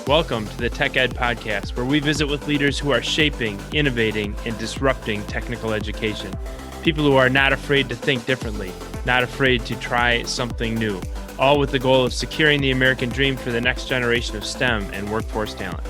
Welcome to the Tech Ed Podcast, where we visit with leaders who are shaping, innovating, and disrupting technical education. People who are not afraid to think differently, not afraid to try something new, all with the goal of securing the American dream for the next generation of STEM and workforce talent.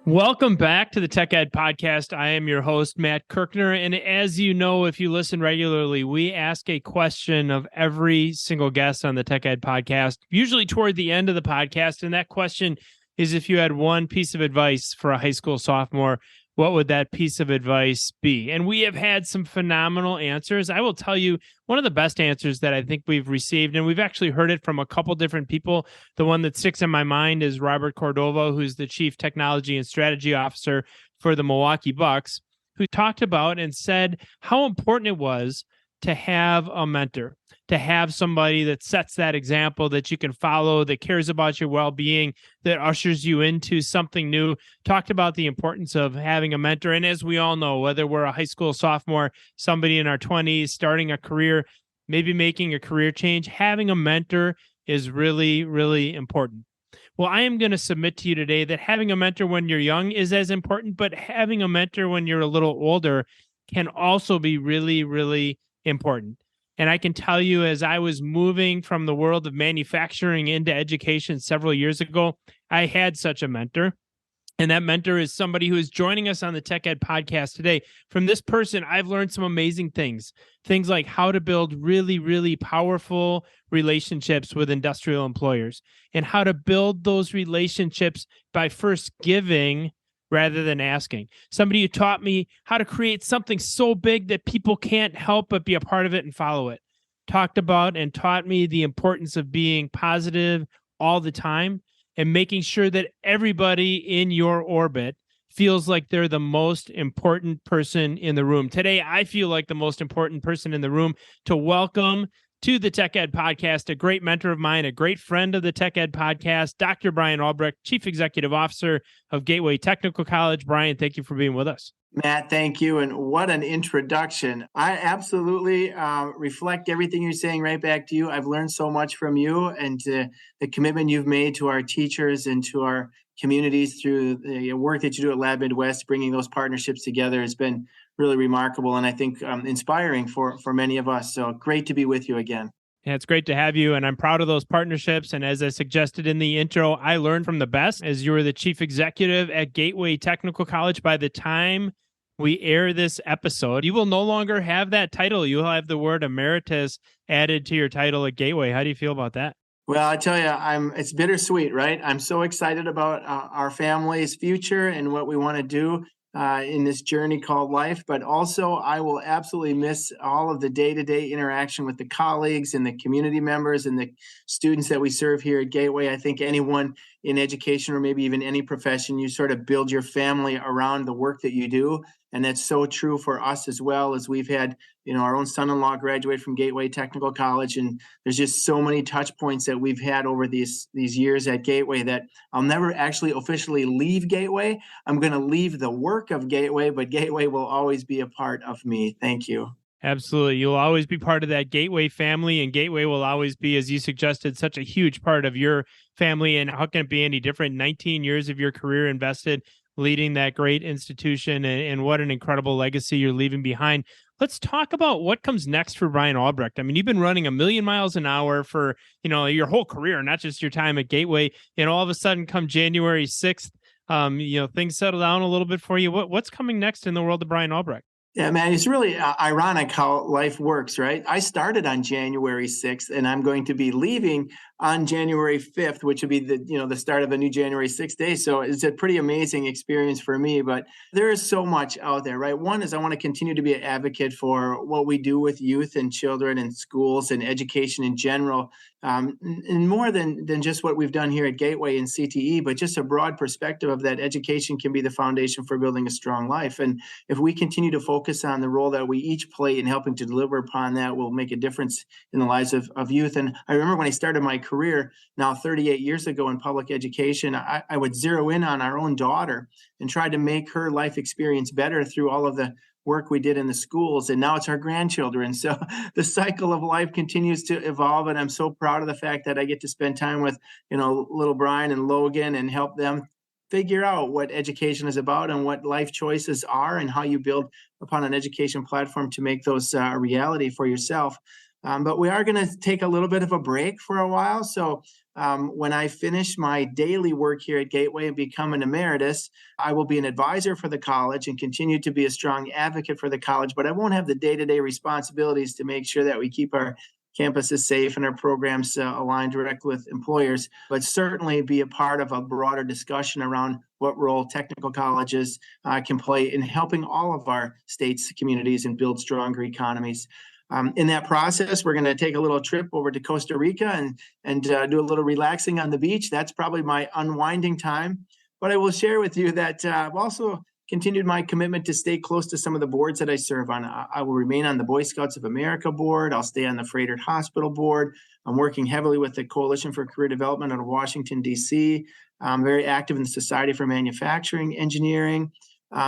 Welcome back to the Tech Ed Podcast. I am your host, Matt Kirkner. And as you know, if you listen regularly, we ask a question of every single guest on the Tech Ed Podcast, usually toward the end of the podcast. And that question is, if you had one piece of advice for a high school sophomore, what would that piece of advice be? And we have had some phenomenal answers. I will tell you, one of the best answers that I think we've received, and we've actually heard it from a couple different people. The one that sticks in my mind is Robert Cordova, who's the Chief Technology and Strategy Officer for the Milwaukee Bucks, who talked about and said how important it was to have a mentor, to have somebody that sets that example that you can follow, that cares about your well-being, that ushers you into something new. Talked about the importance of having a mentor. And as we all know, whether we're a high school sophomore, somebody in our 20s, starting a career, maybe making a career change, having a mentor is really, really important. Well, I am going to submit to you today that having a mentor when you're young is as important, but having a mentor when you're a little older can also be really, really important. And I can tell you, as I was moving from the world of manufacturing into education several years ago, I had such a mentor. And that mentor is somebody who is joining us on the Tech Ed Podcast today. From this person, I've learned some amazing things. Things like how to build really, really powerful relationships with industrial employers, and how to build those relationships by first giving rather than asking. Somebody who taught me how to create something so big that people can't help but be a part of it and follow it. Talked about and taught me the importance of being positive all the time and making sure that everybody in your orbit feels like they're the most important person in the room. Today, I feel like the most important person in the room to welcome to the Tech Ed Podcast, a great mentor of mine, a great friend of the Tech Ed Podcast, Dr. Bryan Albrecht, Chief Executive Officer of Gateway Technical College. Bryan, thank you for being with us. Matt, thank you. And what an introduction. I absolutely reflect everything you're saying right back to you. I've learned so much from you and the commitment you've made to our teachers and to our communities through the work that you do at Lab Midwest. Bringing those partnerships together has been really remarkable and I think inspiring for many of us. So great to be with you again. Yeah, it's great to have you, and I'm proud of those partnerships. And as I suggested in the intro, I learned from the best as you were the chief executive at Gateway Technical College. By the time we air this episode, you will no longer have that title. You'll have the word emeritus added to your title at Gateway. How do you feel about that? Well, I tell you, it's bittersweet, right? I'm so excited about our family's future and what we want to do in this journey called life, but also I will absolutely miss all of the day-to-day interaction with the colleagues and the community members and the students that we serve here at Gateway. I think anyone in education or maybe even any profession, you sort of build your family around the work that you do. And that's so true for us as well, as we've had, our own son-in-law graduate from Gateway Technical College. And there's just so many touch points that we've had over these years at Gateway that I'll never actually officially leave Gateway. I'm going to leave the work of Gateway, but Gateway will always be a part of me. Thank you. Absolutely. You'll always be part of that Gateway family, and Gateway will always be, as you suggested, such a huge part of your family. And how can it be any different? 19 years of your career invested leading that great institution, and what an incredible legacy you're leaving behind. Let's talk about what comes next for Bryan Albrecht. I mean, you've been running 1,000,000 miles an hour for, your whole career, not just your time at Gateway. And all of a sudden, come January 6th, things settle down a little bit for you. What's coming next in the world of Bryan Albrecht? Yeah, man, it's really ironic how life works, right? I started on January 6th, and I'm going to be leaving on January 5th, which would be the start of a new January 6th day. So it's a pretty amazing experience for me, but there is so much out there, right? One is I want to continue to be an advocate for what we do with youth and children and schools and education in general. And more than just what we've done here at Gateway and CTE, but just a broad perspective of that education can be the foundation for building a strong life. And if we continue to focus on the role that we each play in helping to deliver upon that, will make a difference in the lives of youth. And I remember when I started my career now 38 years ago in public education, I would zero in on our own daughter and try to make her life experience better through all of the work we did in the schools, and now it's our grandchildren. So the cycle of life continues to evolve, and I'm so proud of the fact that I get to spend time with, little Bryan and Logan and help them figure out what education is about and what life choices are and how you build upon an education platform to make those a reality for yourself. But we are going to take a little bit of a break for a while. So when I finish my daily work here at Gateway and become an emeritus, I will be an advisor for the college and continue to be a strong advocate for the college, but I won't have the day-to-day responsibilities to make sure that we keep our campuses safe and our programs aligned directly with employers, but certainly be a part of a broader discussion around what role technical colleges can play in helping all of our states, communities, and build stronger economies. In that process, we're going to take a little trip over to Costa Rica and do a little relaxing on the beach. That's probably my unwinding time. But I will share with you that I've also continued my commitment to stay close to some of the boards that I serve on. I will remain on the Boy Scouts of America board. I'll stay on the Freighter Hospital board. I'm working heavily with the Coalition for Career Development out of Washington, D.C. I'm very active in the Society for Manufacturing Engineering.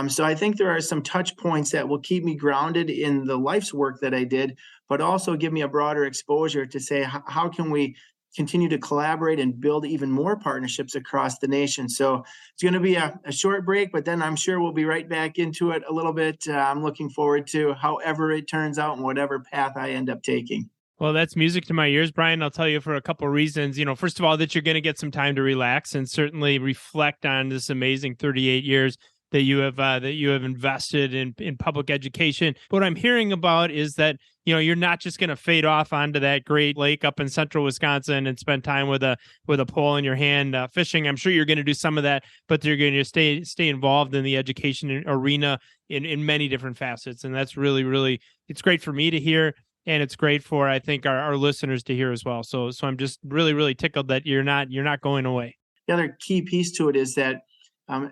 So I think there are some touch points that will keep me grounded in the life's work that I did, but also give me a broader exposure to say, how can we continue to collaborate and build even more partnerships across the nation? So it's going to be a short break, but then I'm sure we'll be right back into it a little bit. I'm looking forward to however it turns out and whatever path I end up taking. Well, that's music to my ears, Bryan. I'll tell you for a couple of reasons. First of all, that you're going to get some time to relax and certainly reflect on this amazing 38 years that you have invested in public education. What I'm hearing about is that you're not just going to fade off onto that great lake up in central Wisconsin and spend time with a pole in your hand fishing. I'm sure you're going to do some of that, but you're going to stay involved in the education arena in many different facets, and that's really, really, it's great for me to hear. And it's great for, I think, our listeners to hear as well. So I'm just really, really tickled that you're not going away. The other key piece to it is that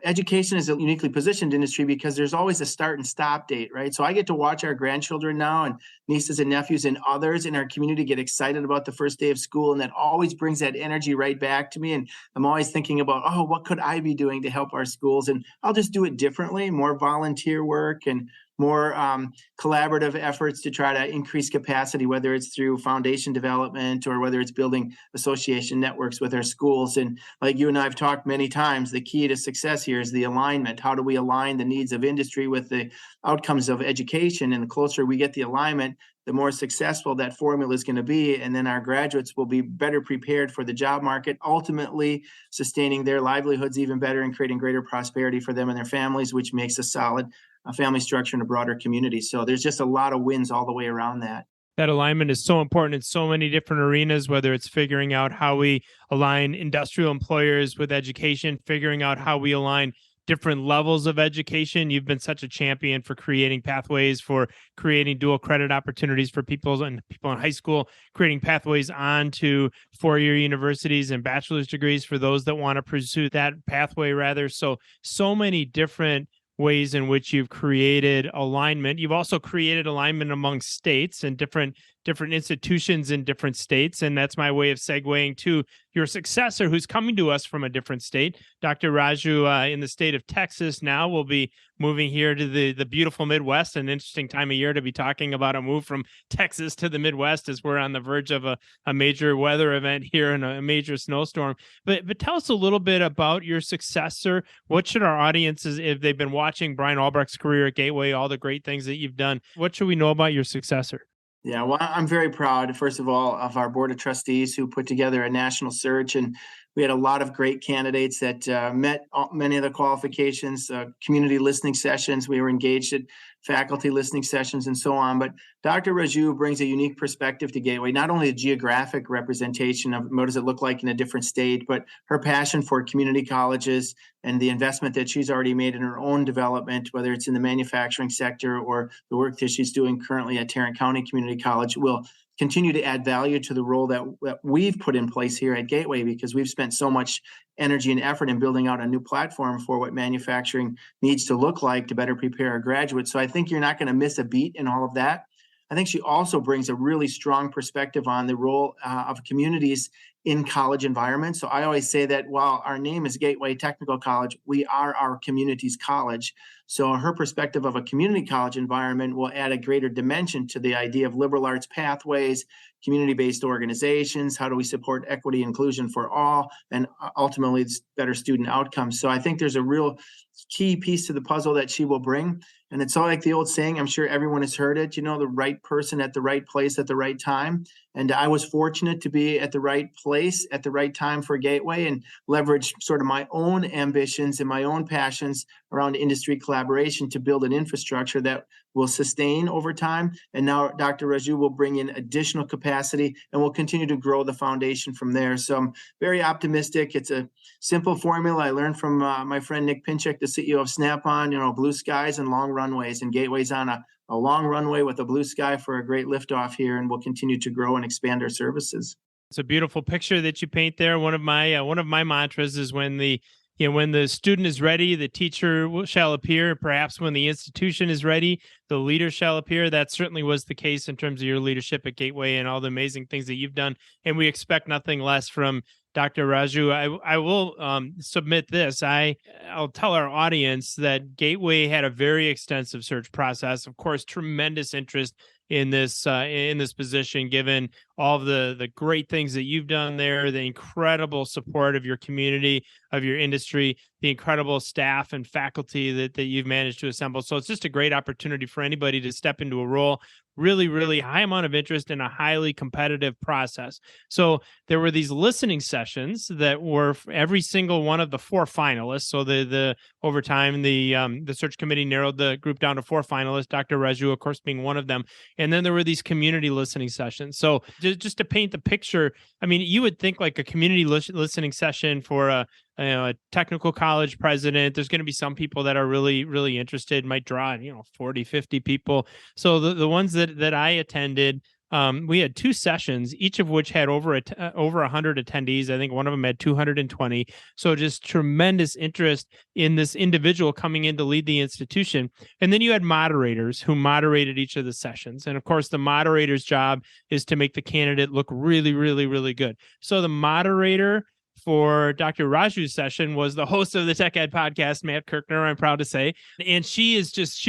education is a uniquely positioned industry because there's always a start and stop date, right? So I get to watch our grandchildren now and nieces and nephews and others in our community get excited about the first day of school. And that always brings that energy right back to me. And I'm always thinking about, what could I be doing to help our schools? And I'll just do it differently, more volunteer work and more collaborative efforts to try to increase capacity, whether it's through foundation development or whether it's building association networks with our schools. And like you and I have talked many times, the key to success here is the alignment. How do we align the needs of industry with the outcomes of education? And the closer we get the alignment, the more successful that formula is going to be. And then our graduates will be better prepared for the job market, ultimately sustaining their livelihoods even better and creating greater prosperity for them and their families, which makes a solid family structure in a broader community. So there's just a lot of wins all the way around that. That alignment is so important in so many different arenas, whether it's figuring out how we align industrial employers with education, figuring out how we align different levels of education. You've been such a champion for creating pathways, for creating dual credit opportunities for people in high school, creating pathways on to four-year universities and bachelor's degrees for those that want to pursue that pathway rather. So many different ways in which you've created alignment. You've also created alignment among states and different institutions in different states. And that's my way of segueing to your successor, who's coming to us from a different state. Dr. Raju in the state of Texas now will be moving here to the beautiful Midwest. An interesting time of year to be talking about a move from Texas to the Midwest as we're on the verge of a major weather event here and a major snowstorm. But tell us a little bit about your successor. What should our audiences, if they've been watching Bryan Albrecht's career at Gateway, all the great things that you've done, what should we know about your successor? Yeah, well, I'm very proud, first of all, of our board of trustees who put together a national search. And we had a lot of great candidates that met many of the qualifications, community listening sessions. We were engaged at faculty listening sessions and so on. But Dr. Raju brings a unique perspective to Gateway, not only a geographic representation of what does it look like in a different state, but her passion for community colleges and the investment that she's already made in her own development, whether it's in the manufacturing sector or the work that she's doing currently at Tarrant County Community College, will continue to add value to the role that we've put in place here at Gateway, because we've spent so much energy and effort in building out a new platform for what manufacturing needs to look like to better prepare our graduates. So I think you're not going to miss a beat in all of that. I think she also brings a really strong perspective on the role of communities in college environments. So I always say that while our name is Gateway Technical College, we are our community's college. So her perspective of a community college environment will add a greater dimension to the idea of liberal arts pathways, community-based organizations, how do we support equity inclusion for all, and ultimately it's better student outcomes. So I think there's a real key piece to the puzzle that she will bring. And it's all like the old saying, I'm sure everyone has heard it, the right person at the right place at the right time. And I was fortunate to be at the right place at the right time for Gateway and leverage sort of my own ambitions and my own passions around industry collaboration to build an infrastructure that will sustain over time. And now Dr. Raju will bring in additional capacity and will continue to grow the foundation from there. So I'm very optimistic. It's a simple formula I learned from my friend Nick Pinchuk, the CEO of Snap-on, blue skies and long runways, and Gateway's on a long runway with a blue sky for a great liftoff here, and we'll continue to grow and expand our services. It's a beautiful picture that you paint there. One of my mantras is when the student is ready, the teacher shall appear. Perhaps when the institution is ready, the leader shall appear. That certainly was the case in terms of your leadership at Gateway and all the amazing things that you've done. And we expect nothing less from Dr. Raju. I will submit this. I'll tell our audience that Gateway had a very extensive search process. Of course, tremendous interest in this position, given all of the great things that you've done there, the incredible support of your community, of your industry, the incredible staff and faculty that you've managed to assemble. So it's just a great opportunity for anybody to step into a role. Really, really high amount of interest in a highly competitive process. So there were these listening sessions that were every single one of the 4 finalists. So the over time, the search committee narrowed the group down to 4 finalists, Dr. Raju, of course, being one of them. And then there were these community listening sessions. So just to paint the picture, I mean, you would think like a community listening session for a technical college president, there's going to be some people that are really, really interested, might draw, 40, 50 people. So the ones that I attended, we had 2 sessions, each of which had over 100 attendees. I think one of them had 220. So just tremendous interest in this individual coming in to lead the institution. And then you had moderators who moderated each of the sessions. And of course, the moderator's job is to make the candidate look really, really, really good. So the moderator for Dr. Raju's session was the host of the Tech Ed podcast, Matt Kirkner, I'm proud to say. And she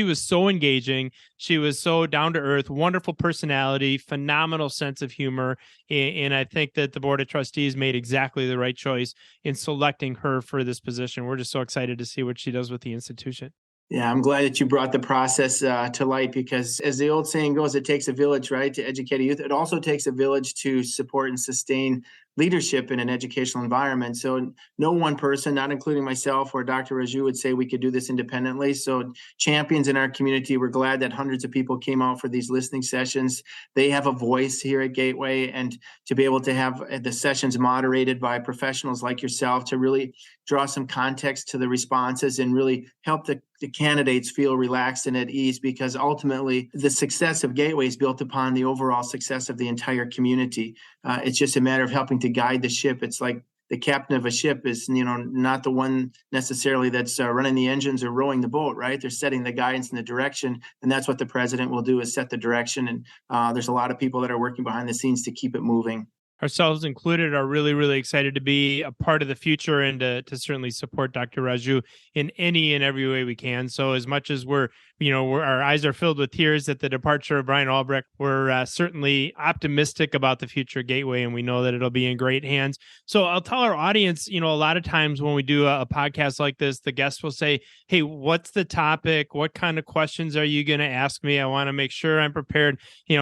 was so engaging. She was so down to earth, wonderful personality, phenomenal sense of humor. And I think that the Board of Trustees made exactly the right choice in selecting her for this position. We're just so excited to see what she does with the institution. Yeah, I'm glad that you brought the process to light, because as the old saying goes, it takes a village, right, to educate a youth. It also takes a village to support and sustain leadership in an educational environment. So no one person, not including myself or Dr. Raju, would say we could do this independently. So champions in our community, we're glad that hundreds of people came out for these listening sessions. They have a voice here at Gateway, and to be able to have the sessions moderated by professionals like yourself to really draw some context to the responses and really help the candidates feel relaxed and at ease, because ultimately the success of Gateway is built upon the overall success of the entire community. It's just a matter of helping to guide the ship. It's like the captain of a ship is, not the one necessarily that's running the engines or rowing the boat, right? They're setting the guidance and the direction. And that's what the president will do, is set the direction. And there's a lot of people that are working behind the scenes to keep it moving. Ourselves included, are really, really excited to be a part of the future and to certainly support Dr. Raju in any and every way we can. So as much as our eyes are filled with tears at the departure of Bryan Albrecht, we're certainly optimistic about the future of Gateway, and we know that it'll be in great hands. So I'll tell our audience, a lot of times when we do a podcast like this, the guests will say, hey, what's the topic? What kind of questions are you going to ask me? I want to make sure I'm prepared.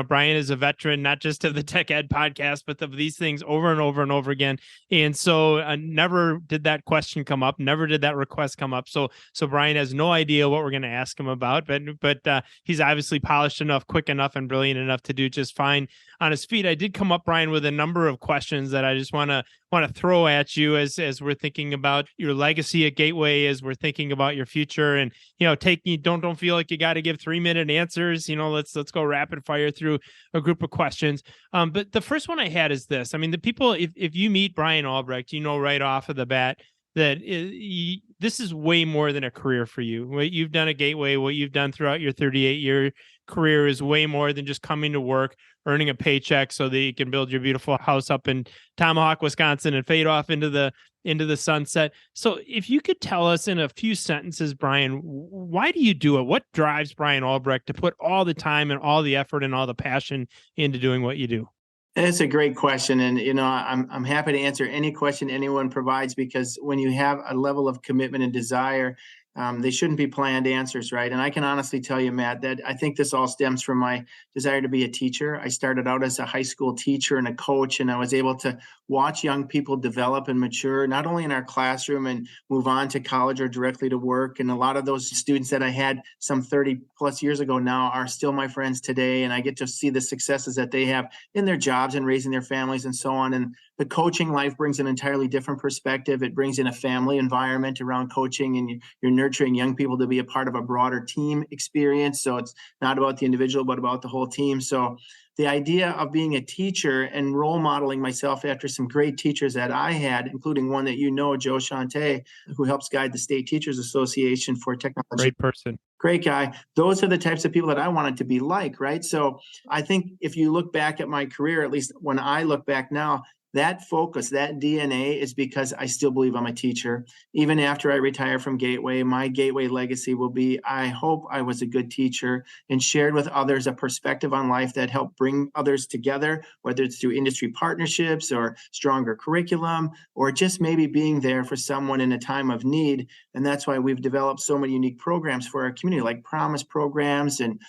Bryan is a veteran, not just of the Tech Ed podcast, but of these things over and over and over again. And so never did that question come up, never did that request come up. So Bryan has no idea what we're going to ask him about, but he's obviously polished enough, quick enough, and brilliant enough to do just fine on his feet. I did come up, Bryan, with a number of questions that I just want to throw at you as we're thinking about your legacy at Gateway, as we're thinking about your future, and don't feel like you got to give 3-minute answers. Let's go rapid fire through a group of questions. But the first one I had is this. I mean, the people, if you meet Bryan Albrecht, right off of the bat, that this is way more than a career for you. What you've done at Gateway, what you've done throughout your 38-year career is way more than just coming to work, earning a paycheck so that you can build your beautiful house up in Tomahawk, Wisconsin and fade off into the sunset. So if you could tell us in a few sentences, Bryan, why do you do it? What drives Bryan Albrecht to put all the time and all the effort and all the passion into doing what you do? It's a great question, and I'm happy to answer any question anyone provides, because when you have a level of commitment and desire, they shouldn't be planned answers, right? And I can honestly tell you, Matt, that I think this all stems from my desire to be a teacher. I started out as a high school teacher and a coach, and I was able to watch young people develop and mature, not only in our classroom and move on to college or directly to work. And a lot of those students that I had some 30 plus years ago now are still my friends today. And I get to see the successes that they have in their jobs and raising their families and so on. And the coaching life brings an entirely different perspective. It brings in a family environment around coaching, and you're nurturing young people to be a part of a broader team experience. So it's not about the individual, but about the whole team. So the idea of being a teacher and role modeling myself after some great teachers that I had, including one that Joe Shante, who helps guide the State Teachers Association for technology. Great person. Great guy. Those are the types of people that I wanted to be like, right? So I think if you look back at my career, at least when I look back now, that focus, that DNA is because I still believe I'm a teacher. Even after I retire from Gateway, my Gateway legacy will be, I hope I was a good teacher and shared with others a perspective on life that helped bring others together, whether it's through industry partnerships or stronger curriculum, or just maybe being there for someone in a time of need. And that's why we've developed so many unique programs for our community, like Promise programs and,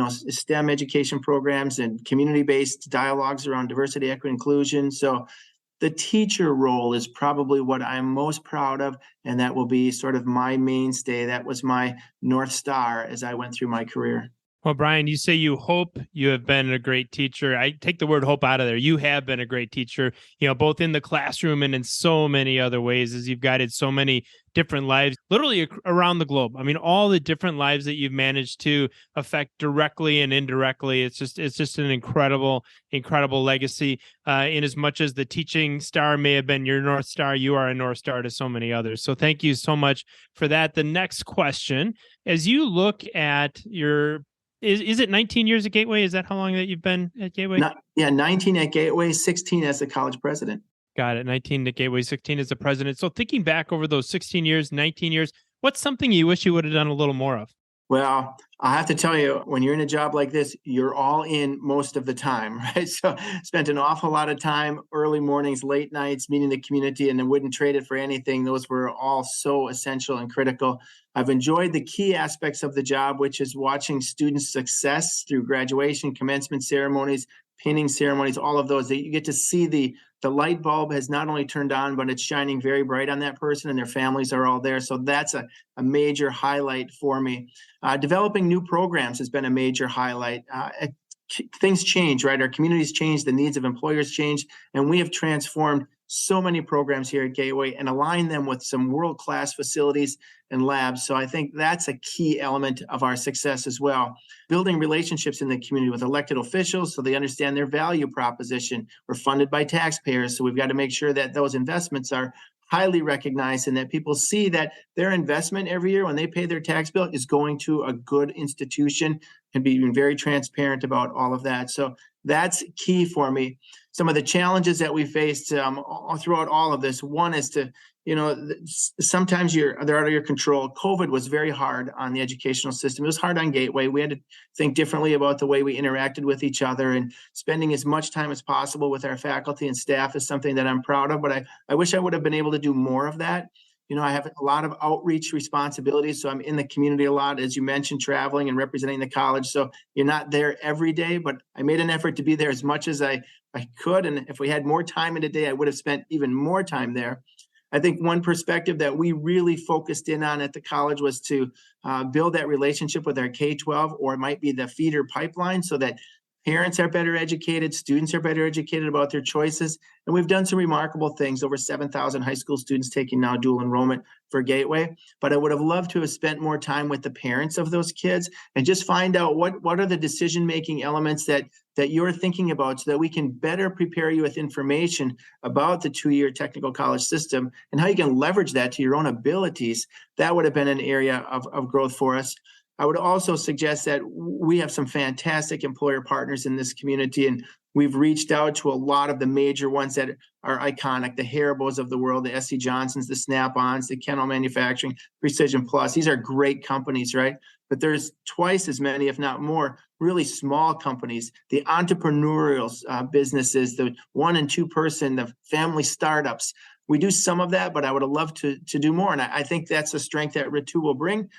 STEM education programs and community-based dialogues around diversity, equity, inclusion. So the teacher role is probably what I'm most proud of, and that will be sort of my mainstay. That was my North Star as I went through my career. Well, Bryan, you say you hope you have been a great teacher. I take the word hope out of there. You have been a great teacher, both in the classroom and in so many other ways, as you've guided so many different lives, literally around the globe. I mean, all the different lives that you've managed to affect directly and indirectly. It's just an incredible legacy. In as much as the teaching star may have been your North Star, you are a North Star to so many others. So thank you so much for that. The next question, as you look at your Is it 19 years at Gateway? Is that how long that you've been at Gateway? 19 at Gateway, 16 as the college president. Got it. 19 at Gateway, 16 as the president. So thinking back over those 16 years, 19 years, what's something you wish you would have done a little more of? Well, I have to tell you, when you're in a job like this, you're all in most of the time, right? So spent an awful lot of time, early mornings, late nights, meeting the community, and then wouldn't trade it for anything. Those were all so essential and critical. I've enjoyed the key aspects of the job, which is watching students' success through graduation, commencement ceremonies, pinning ceremonies, all of those. You get to see the light bulb has not only turned on, but it's shining very bright on that person, and their families are all there. So that's a major highlight for me. Developing new programs has been a major highlight. Things change, right? Our communities change, the needs of employers change, and we have transformed so many programs here at Gateway and aligned them with some world-class facilities and labs. So I think that's a key element of our success as well. Building relationships in the community with elected officials so they understand their value proposition. We're funded by taxpayers, so we've got to make sure that those investments are highly recognized and that people see that their investment every year when they pay their tax bill is going to a good institution, and being very transparent about all of that. So that's key for me. Some of the challenges that we faced throughout all of this, one is to, sometimes they're out of your control. COVID was very hard on the educational system. It was hard on Gateway. We had to think differently about the way we interacted with each other, and spending as much time as possible with our faculty and staff is something that I'm proud of, but I wish I would have been able to do more of that. I have a lot of outreach responsibilities, so I'm in the community a lot, as you mentioned, traveling and representing the college. So you're not there every day, but I made an effort to be there as much as I could. And if we had more time in a day, I would have spent even more time there. I think one perspective that we really focused in on at the college was to build that relationship with our K-12, or it might be the feeder pipeline, so that Parents are better educated, students are better educated about their choices, and we've done some remarkable things. Over 7,000 high school students taking now dual enrollment for Gateway. But I would have loved to have spent more time with the parents of those kids and just find out what are the decision-making elements that you're thinking about, so that we can better prepare you with information about the 2-year technical college system and how you can leverage that to your own abilities. That would have been an area of growth for us. I would also suggest that we have some fantastic employer partners in this community, and we've reached out to a lot of the major ones that are iconic, the Haribos of the world, the SC Johnsons, the Snap-ons, the Kennel Manufacturing, Precision Plus. These are great companies, right? But there's twice as many, if not more, really small companies, the entrepreneurial businesses, the 1 and 2 person, the family startups. We do some of that, but I would have loved to do more. And I think that's a strength that Ritu will bring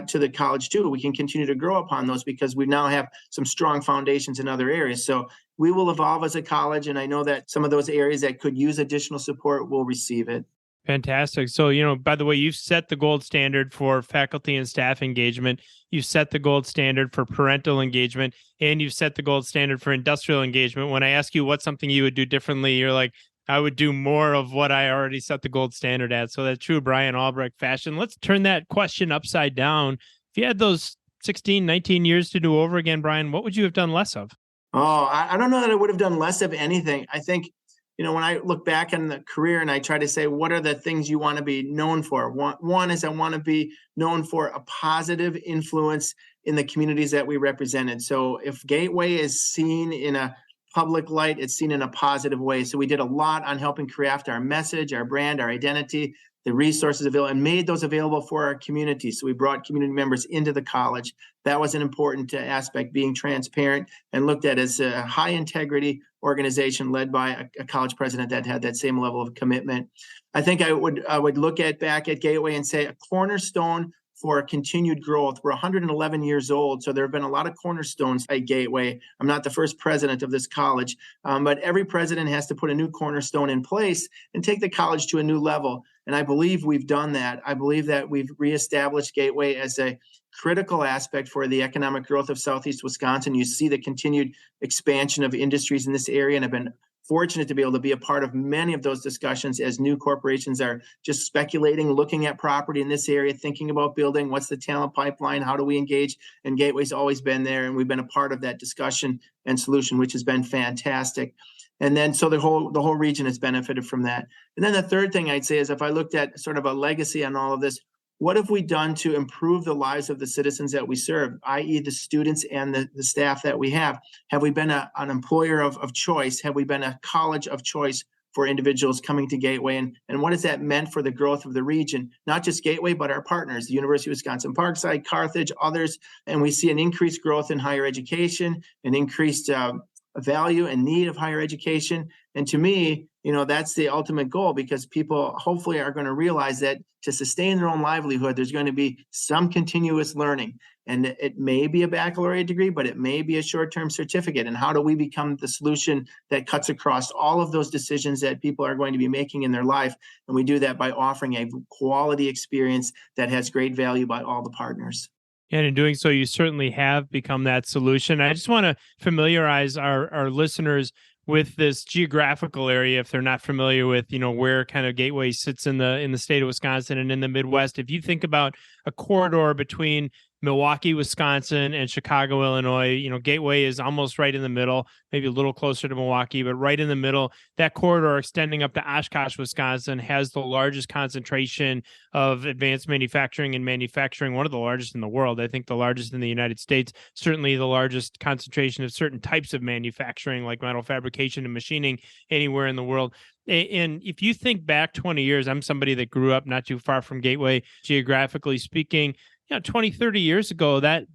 to the college too. We can continue to grow upon those because we now have some strong foundations in other areas. So we will evolve as a college. And I know that some of those areas that could use additional support will receive it. Fantastic. So, by the way, you've set the gold standard for faculty and staff engagement. You've set the gold standard for parental engagement, and you've set the gold standard for industrial engagement. When I ask you what's something you would do differently, you're like, I would do more of what I already set the gold standard at. So that's true Bryan Albrecht fashion. Let's turn that question upside down. If you had those 16, 19 years to do over again, Bryan, what would you have done less of? Oh, I don't know that I would have done less of anything. I think, when I look back on the career and I try to say, what are the things you want to be known for? One is I want to be known for a positive influence in the communities that we represented. So if Gateway is seen in a public light, it's seen in a positive way. So we did a lot on helping craft our message, our brand, our identity, the resources available, and made those available for our community. So we brought community members into the college. That was an important aspect, being transparent and looked at as a high integrity organization led by a college president that had that same level of commitment. I think I would look back at Gateway and say a cornerstone for continued growth. We're 111 years old, so there have been a lot of cornerstones at Gateway. I'm not the first president of this college, but every president has to put a new cornerstone in place and take the college to a new level. And I believe we've done that. I believe that we've reestablished Gateway as a critical aspect for the economic growth of Southeast Wisconsin. You see the continued expansion of industries in this area, and I've been fortunate to be able to be a part of many of those discussions as new corporations are just speculating, looking at property in this area, thinking about building, what's the talent pipeline, how do we engage? And Gateway's always been there, and we've been a part of that discussion and solution, which has been fantastic. And then so the whole region has benefited from that. And then the third thing I'd say is, if I looked at sort of a legacy on all of this, what have we done to improve the lives of the citizens that we serve, i.e. the students and the staff that we have? Have we been an employer of choice? Have we been a college of choice for individuals coming to Gateway? And what has that meant for the growth of the region? Not just Gateway, but our partners, the University of Wisconsin-Parkside, Carthage, others. And we see an increased growth in higher education, an increased value and need of higher education. And to me, that's the ultimate goal, because people hopefully are going to realize that to sustain their own livelihood, there's going to be some continuous learning. And it may be a baccalaureate degree, but it may be a short-term certificate. And how do we become the solution that cuts across all of those decisions that people are going to be making in their life? And we do that by offering a quality experience that has great value by all the partners. And in doing so, you certainly have become that solution. I just want to familiarize our listeners with this geographical area, if they're not familiar with, where kind of Gateway sits in the state of Wisconsin and in the Midwest. If you think about a corridor between Milwaukee, Wisconsin, and Chicago, Illinois, Gateway is almost right in the middle, maybe a little closer to Milwaukee, but right in the middle. That corridor extending up to Oshkosh, Wisconsin, has the largest concentration of advanced manufacturing and manufacturing, one of the largest in the world. I think the largest in the United States, certainly the largest concentration of certain types of manufacturing, like metal fabrication and machining, anywhere in the world. And if you think back 20 years, I'm somebody that grew up not too far from Gateway, geographically speaking. 20, 30 years ago, that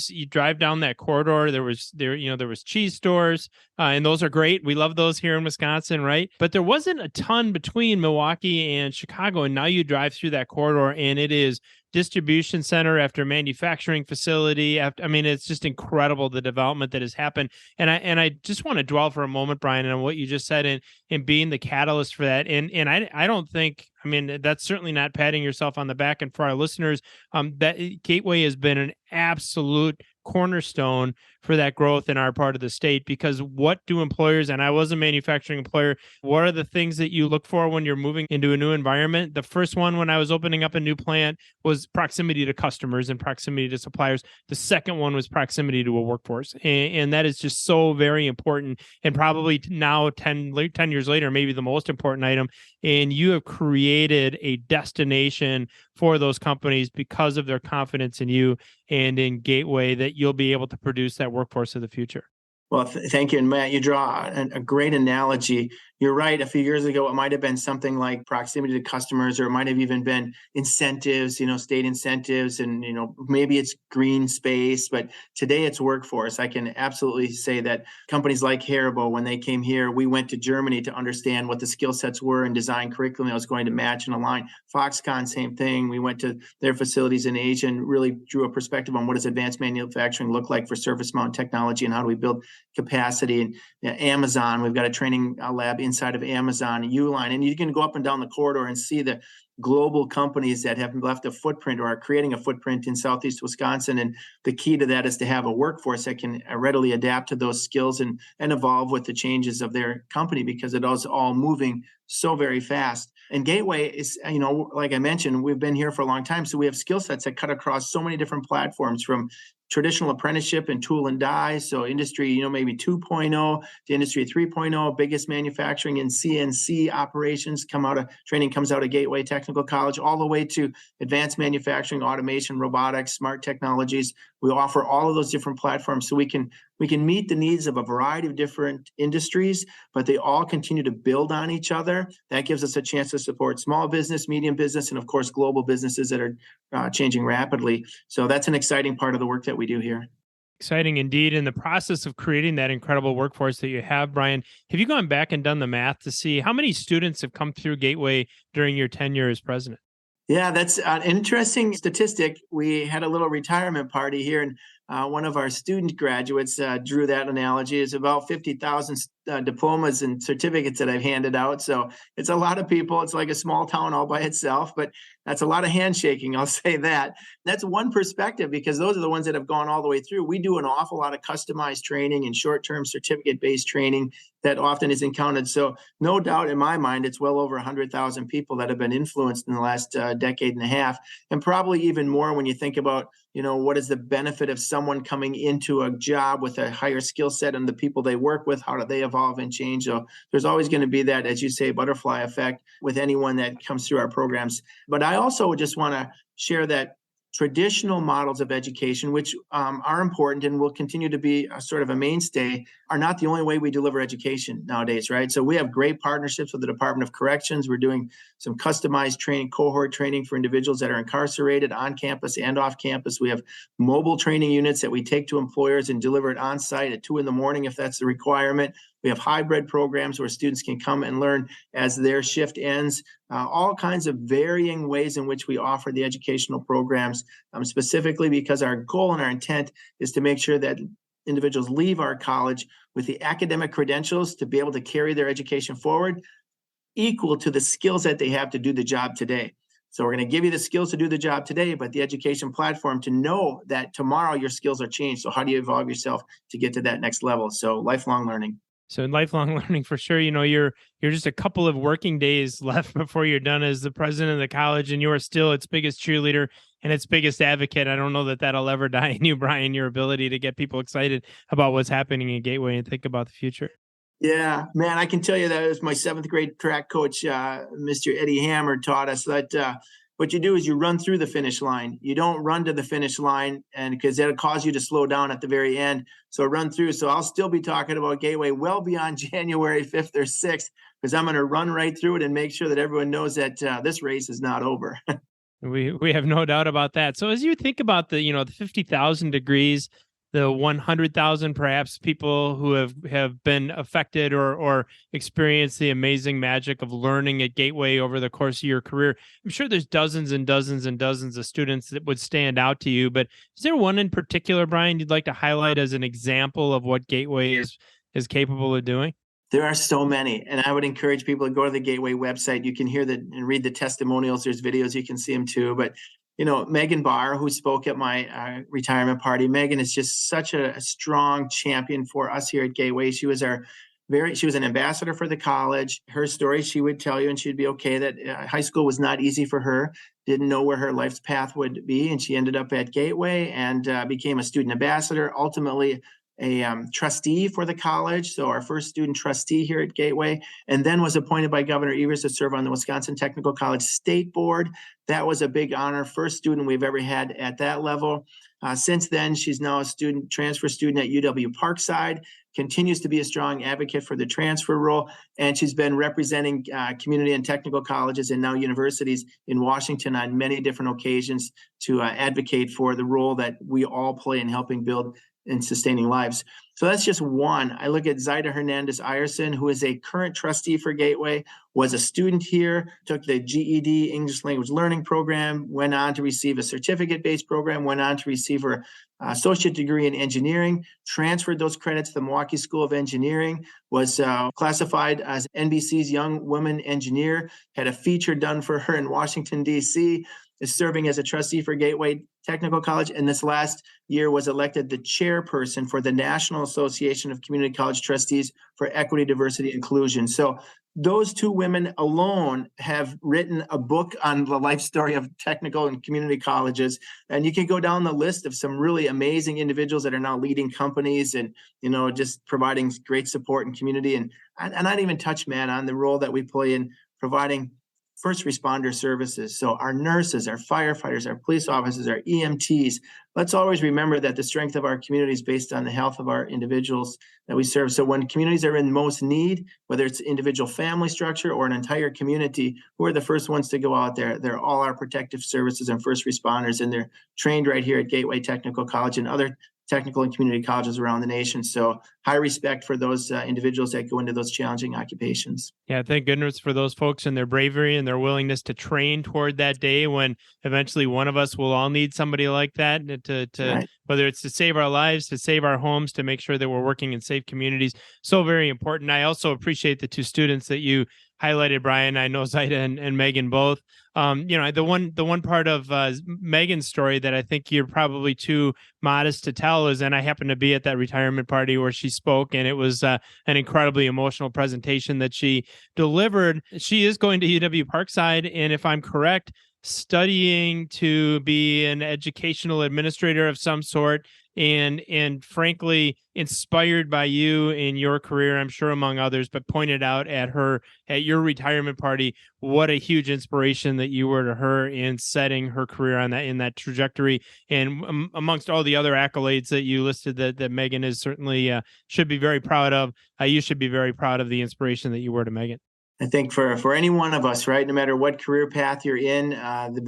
you drive down that corridor, there was cheese stores, and those are great. We love those here in Wisconsin, right? But there wasn't a ton between Milwaukee and Chicago. And now you drive through that corridor and it is distribution center after manufacturing facility. It's just incredible, the development that has happened. And I just want to dwell for a moment, Bryan, on what you just said and being the catalyst for that. And I don't think, that's certainly not patting yourself on the back. And for our listeners, that Gateway has been an absolute cornerstone for that growth in our part of the state. Because what do employers, and I was a manufacturing employer, what are the things that you look for when you're moving into a new environment? The first one, when I was opening up a new plant, was proximity to customers and proximity to suppliers. The second one was proximity to a workforce. And that is just so very important. And probably now 10 years later, maybe the most important item. And you have created a destination for those companies because of their confidence in you and in Gateway, that you'll be able to produce that workforce of the future. Well, thank you. And Matt, you draw a great analogy. You're right. A few years ago, it might have been something like proximity to customers, or it might have even been incentives, state incentives, and, maybe it's green space. But today it's workforce. I can absolutely say that companies like Haribo, when they came here, we went to Germany to understand what the skill sets were and design curriculum that was going to match and align. Foxconn, same thing. We went to their facilities in Asia and really drew a perspective on what does advanced manufacturing look like for surface mount technology, and how do we build capacity. And Amazon, we've got a training lab inside of Amazon, Uline, and you can go up and down the corridor and see the global companies that have left a footprint or are creating a footprint in Southeast Wisconsin. And the key to that is to have a workforce that can readily adapt to those skills and evolve with the changes of their company, because it is all moving so very fast. And Gateway is, like I mentioned, we've been here for a long time. So we have skill sets that cut across so many different platforms, from traditional apprenticeship and tool and die. So industry, maybe 2.0 to industry 3.0, biggest manufacturing and CNC operations comes out of Gateway Technical College, all the way to advanced manufacturing, automation, robotics, smart technologies. We offer all of those different platforms so we can meet the needs of a variety of different industries, but they all continue to build on each other. That gives us a chance to support small business, medium business, and of course, global businesses that are changing rapidly. So that's an exciting part of the work that we do here. Exciting indeed. In the process of creating that incredible workforce that you have, Bryan, have you gone back and done the math to see how many students have come through Gateway during your tenure as president? Yeah, that's an interesting statistic. We had a little retirement party here, and one of our student graduates drew that analogy. It's about 50,000 diplomas and certificates that I've handed out. So it's a lot of people. It's like a small town all by itself, but that's a lot of handshaking. I'll say that. That's one perspective, because those are the ones that have gone all the way through. We do an awful lot of customized training and short-term certificate-based training that often is encountered. So no doubt in my mind, it's well over 100,000 people that have been influenced in the last decade and a half, and probably even more when you think about, what is the benefit of someone coming into a job with a higher skill set, and the people they work with, how do they evolve and change? So there's always going to be that, as you say, butterfly effect with anyone that comes through our programs. But I also just want to share that traditional models of education, which are important and will continue to be a sort of a mainstay, are not the only way we deliver education nowadays, right? So we have great partnerships with the Department of Corrections. We're doing some customized training, cohort training for individuals that are incarcerated on campus and off campus. We have mobile training units that we take to employers and deliver it on site at 2 a.m. if that's the requirement. We have hybrid programs where students can come and learn as their shift ends. All kinds of varying ways in which we offer the educational programs, specifically because our goal and our intent is to make sure that individuals leave our college with the academic credentials to be able to carry their education forward, equal to the skills that they have to do the job today. So we're going to give you the skills to do the job today, but the education platform to know that tomorrow your skills are changed. So how do you evolve yourself to get to that next level? So lifelong learning. So lifelong learning for sure. You're just a couple of working days left before you're done as the president of the college, and you are still its biggest cheerleader and its biggest advocate. I don't know that that'll ever die in you, Bryan, your ability to get people excited about what's happening in Gateway and think about the future. Yeah, man, I can tell you that it was my 7th grade track coach, Mr. Eddie Hammer, taught us that what you do is you run through the finish line. You don't run to the finish line, and because that'll cause you to slow down at the very end. So run through. So I'll still be talking about Gateway well beyond January 5th or 6th, because I'm going to run right through it and make sure that everyone knows that this race is not over. We have no doubt about that. So as you think about the 50,000 degrees, the 100,000 perhaps people who have been affected or experienced the amazing magic of learning at Gateway over the course of your career, I'm sure there's dozens and dozens and dozens of students that would stand out to you. But is there one in particular, Bryan, you'd like to highlight as an example of what Gateway is capable of doing? There are so many, and I would encourage people to go to the Gateway website. You can hear and read the testimonials. There's videos, you can see them too. But Megan Barr, who spoke at my retirement party. Megan is just such a strong champion for us here at Gateway. She was an ambassador for the college. Her story, she would tell you, and she'd be okay, that high school was not easy for her, didn't know where her life's path would be. And she ended up at Gateway and became a student ambassador, ultimately a trustee for the college. So our first student trustee here at Gateway, and then was appointed by Governor Evers to serve on the Wisconsin Technical College State Board. That was a big honor. First student we've ever had at that level. Since then, she's now a transfer student at UW Parkside, continues to be a strong advocate for the transfer rule, and she's been representing community and technical colleges and now universities in Washington on many different occasions to advocate for the role that we all play in helping build and sustaining lives. So that's just one. I look at Zaida Hernandez Ierson, who is a current trustee for Gateway, was a student here, took the GED English Language Learning Program, went on to receive a certificate-based program, went on to receive her associate degree in engineering, transferred those credits to the Milwaukee School of Engineering, was classified as NBC's Young Woman Engineer, had a feature done for her in Washington, D.C., is serving as a trustee for Gateway Technical College, and this last year was elected the chairperson for the National Association of Community College Trustees for Equity, Diversity, and Inclusion. So those two women alone have written a book on the life story of technical and community colleges. And you can go down the list of some really amazing individuals that are now leading companies and, just providing great support and community. And not even touch, Matt, on the role that we play in providing first responder services. So our nurses, our firefighters, our police officers, our EMTs, let's always remember that the strength of our community is based on the health of our individuals that we serve. So when communities are in most need, whether it's individual family structure or an entire community, who are the first ones to go out there? They're all our protective services and first responders, and they're trained right here at Gateway Technical College and other technical and community colleges around the nation. So high respect for those individuals that go into those challenging occupations. Yeah, thank goodness for those folks and their bravery and their willingness to train toward that day when eventually one of us will all need somebody like that to right. Whether it's to save our lives, to save our homes, to make sure that we're working in safe communities. So very important. I also appreciate the two students that you highlighted, Bryan. I know Zaida and Megan both. The one part of Megan's story that I think you're probably too modest to tell is, and I happened to be at that retirement party where she spoke, and it was an incredibly emotional presentation that she delivered. She is going to UW Parkside, and if I'm correct, studying to be an educational administrator of some sort, and frankly inspired by you in your career, I'm sure among others, but pointed out at your retirement party what a huge inspiration that you were to her in setting her career in that trajectory. And amongst all the other accolades that you listed that Megan is certainly should be very proud of, you should be very proud of the inspiration that you were to Megan. I think for any one of us, right, no matter what career path you're in, the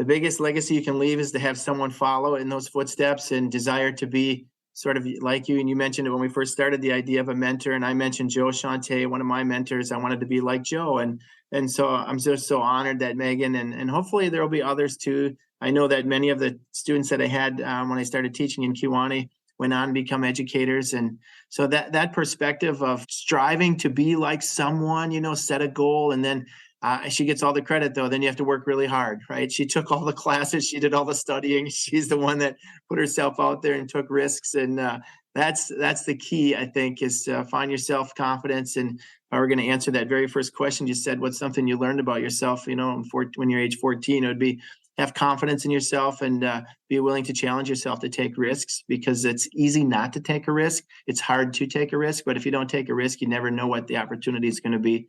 biggest legacy you can leave is to have someone follow in those footsteps and desire to be sort of like you. And you mentioned it when we first started, the idea of a mentor. And I mentioned Joe Shante, one of my mentors. I wanted to be like Joe. And so I'm just so honored that Megan, and hopefully there will be others too. I know that many of the students that I had when I started teaching in Kewanee went on to become educators. And so that perspective of striving to be like someone, set a goal, and then she gets all the credit, though. Then you have to work really hard, right? She took all the classes. She did all the studying. She's the one that put herself out there and took risks. And that's the key, I think, is find your self-confidence. And if I were going to answer that very first question you said, what's something you learned about yourself, when you're age 14, it would be have confidence in yourself and be willing to challenge yourself to take risks, because it's easy not to take a risk. It's hard to take a risk. But if you don't take a risk, you never know what the opportunity is going to be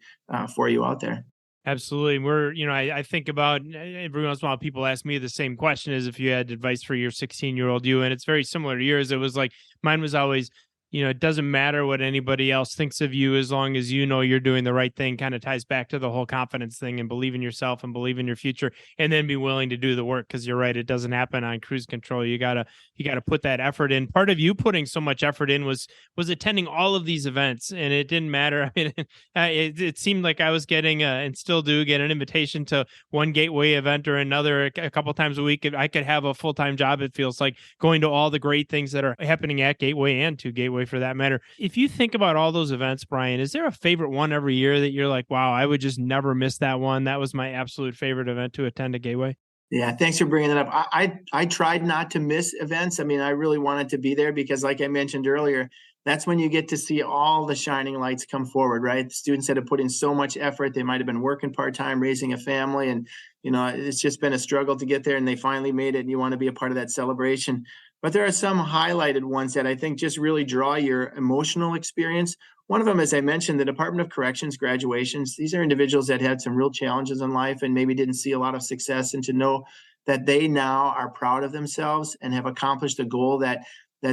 for you out there. Absolutely. I think about every once in a while people ask me the same question as if you had advice for your 16-year-old you. And it's very similar to yours. It was like, mine was always, it doesn't matter what anybody else thinks of you as long as you know you're doing the right thing. Kind of ties back to the whole confidence thing, and believe in yourself and believe in your future, and then be willing to do the work. Because you're right, it doesn't happen on cruise control. You gotta put that effort in. Part of you putting so much effort in was attending all of these events, and it didn't matter. I mean, it seemed like I was getting and still do get an invitation to one Gateway event or another a couple times a week. I could have a full-time job. It feels like going to all the great things that are happening at Gateway and to Gateway for that matter. If you think about all those events, Bryan, is there a favorite one every year that you're like, wow, I would just never miss that one? That was my absolute favorite event to attend at Gateway. Yeah, thanks for bringing that up. I tried not to miss events. I mean, I really wanted to be there because, like I mentioned earlier, that's when you get to see all the shining lights come forward, right? The students that have put in so much effort. They might have been working part-time, raising a family, and it's just been a struggle to get there, and they finally made it, and you want to be a part of that celebration. But there are some highlighted ones that I think just really draw your emotional experience. One of them, as I mentioned, the Department of Corrections graduations. These are individuals that had some real challenges in life and maybe didn't see a lot of success, and to know that they now are proud of themselves and have accomplished a goal that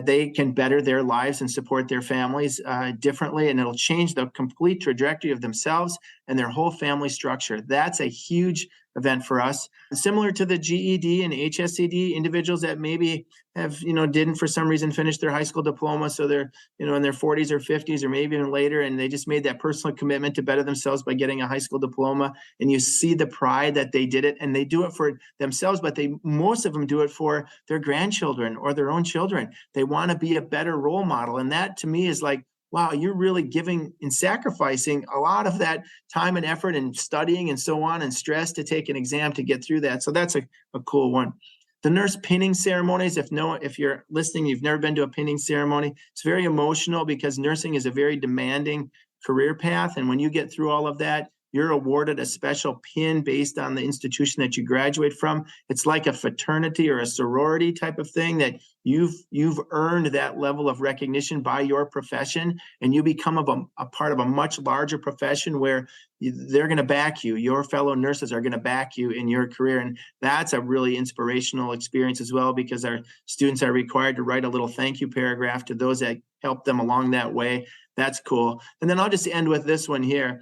they can better their lives and support their families differently, and it'll change the complete trajectory of themselves and their whole family structure. That's a huge event for us. Similar to the GED and HSCD, individuals that maybe have, didn't for some reason finish their high school diploma, so they're, in their 40s or 50s or maybe even later, and they just made that personal commitment to better themselves by getting a high school diploma. And you see the pride that they did it, and they do it for themselves, but most of them do it for their grandchildren or their own children. They want to be a better role model. And that to me is like, wow, you're really giving and sacrificing a lot of that time and effort and studying and so on and stress to take an exam to get through that. So that's a cool one. The nurse pinning ceremonies, if you're listening, you've never been to a pinning ceremony, it's very emotional because nursing is a very demanding career path. And when you get through all of that, you're awarded a special pin based on the institution that you graduate from. It's like a fraternity or a sorority type of thing that you've earned that level of recognition by your profession, and you become a part of a much larger profession where they're going to back you. Your fellow nurses are going to back you in your career. And that's a really inspirational experience as well, because our students are required to write a little thank you paragraph to those that helped them along that way. That's cool. And then I'll just end with this one here.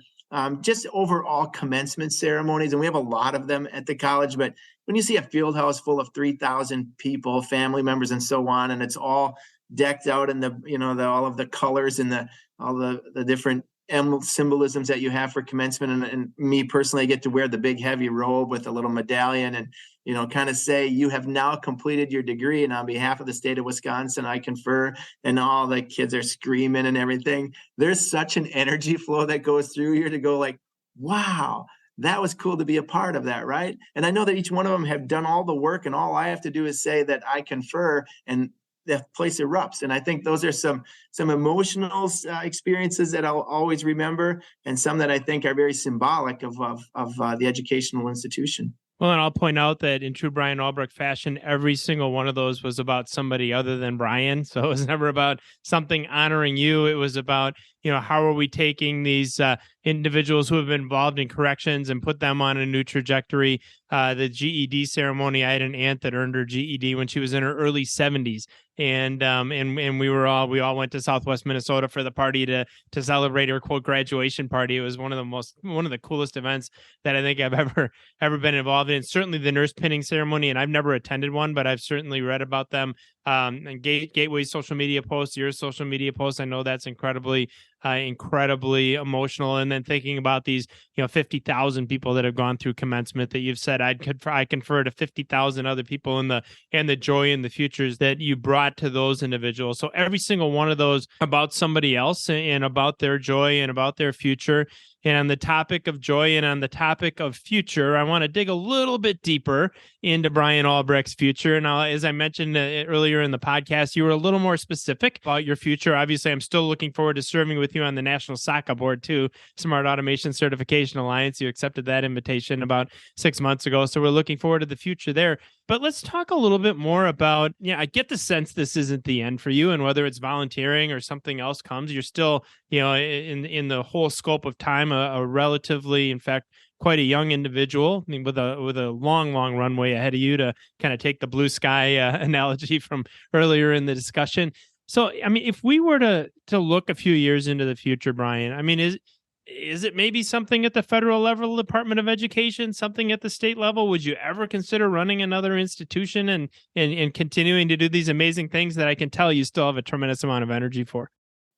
Just overall commencement ceremonies, and we have a lot of them at the college, but when you see a field house full of 3,000 people, family members, and so on, and it's all decked out in all of the colors and all the different symbolisms that you have for commencement, and me personally, I get to wear the big heavy robe with a little medallion and kind of say, you have now completed your degree, and on behalf of the state of Wisconsin, I confer, and all the kids are screaming and everything. There's such an energy flow that goes through here to go like, wow, that was cool to be a part of that, right? And I know that each one of them have done all the work, and all I have to do is say that I confer, and the place erupts. And I think those are some emotional experiences that I'll always remember, and some that I think are very symbolic of the educational institution. Well, and I'll point out that in true Bryan Albrecht fashion, every single one of those was about somebody other than Bryan. So it was never about something honoring you. It was about, how are we taking these individuals who have been involved in corrections and put them on a new trajectory. The GED ceremony, I had an aunt that earned her GED when she was in her early 70s. And we all went to Southwest Minnesota for the party to celebrate her quote graduation party. It was one of the coolest events that I think I've ever been involved in. Certainly the nurse pinning ceremony, and I've never attended one, but I've certainly read about them. And Gateway's social media posts, your social media posts, I know that's incredibly emotional. And then thinking about these 50,000 people that have gone through commencement that you've said I confer to 50,000 other people, and the joy and the futures that you brought to those individuals. So every single one of those about somebody else and about their joy and about their future. And on the topic of joy and on the topic of future, I want to dig a little bit deeper into Bryan Albrecht's future. And as I mentioned earlier in the podcast, you were a little more specific about your future. Obviously, I'm still looking forward to serving with you on the National SOCA board too, Smart Automation Certification Alliance. You accepted that invitation about 6 months ago. So we're looking forward to the future there. But let's talk a little bit more about, I get the sense this isn't the end for you, and whether it's volunteering or something else comes, you're still, in the whole scope of time, a relatively, in fact, quite a young individual with a long runway ahead of you, to kind of take the blue sky analogy from earlier in the discussion. So, I mean, if we were to look a few years into the future, Bryan, I mean, is it maybe something at the federal level, Department of Education, something at the state level? Would you ever consider running another institution and continuing to do these amazing things that I can tell you still have a tremendous amount of energy for?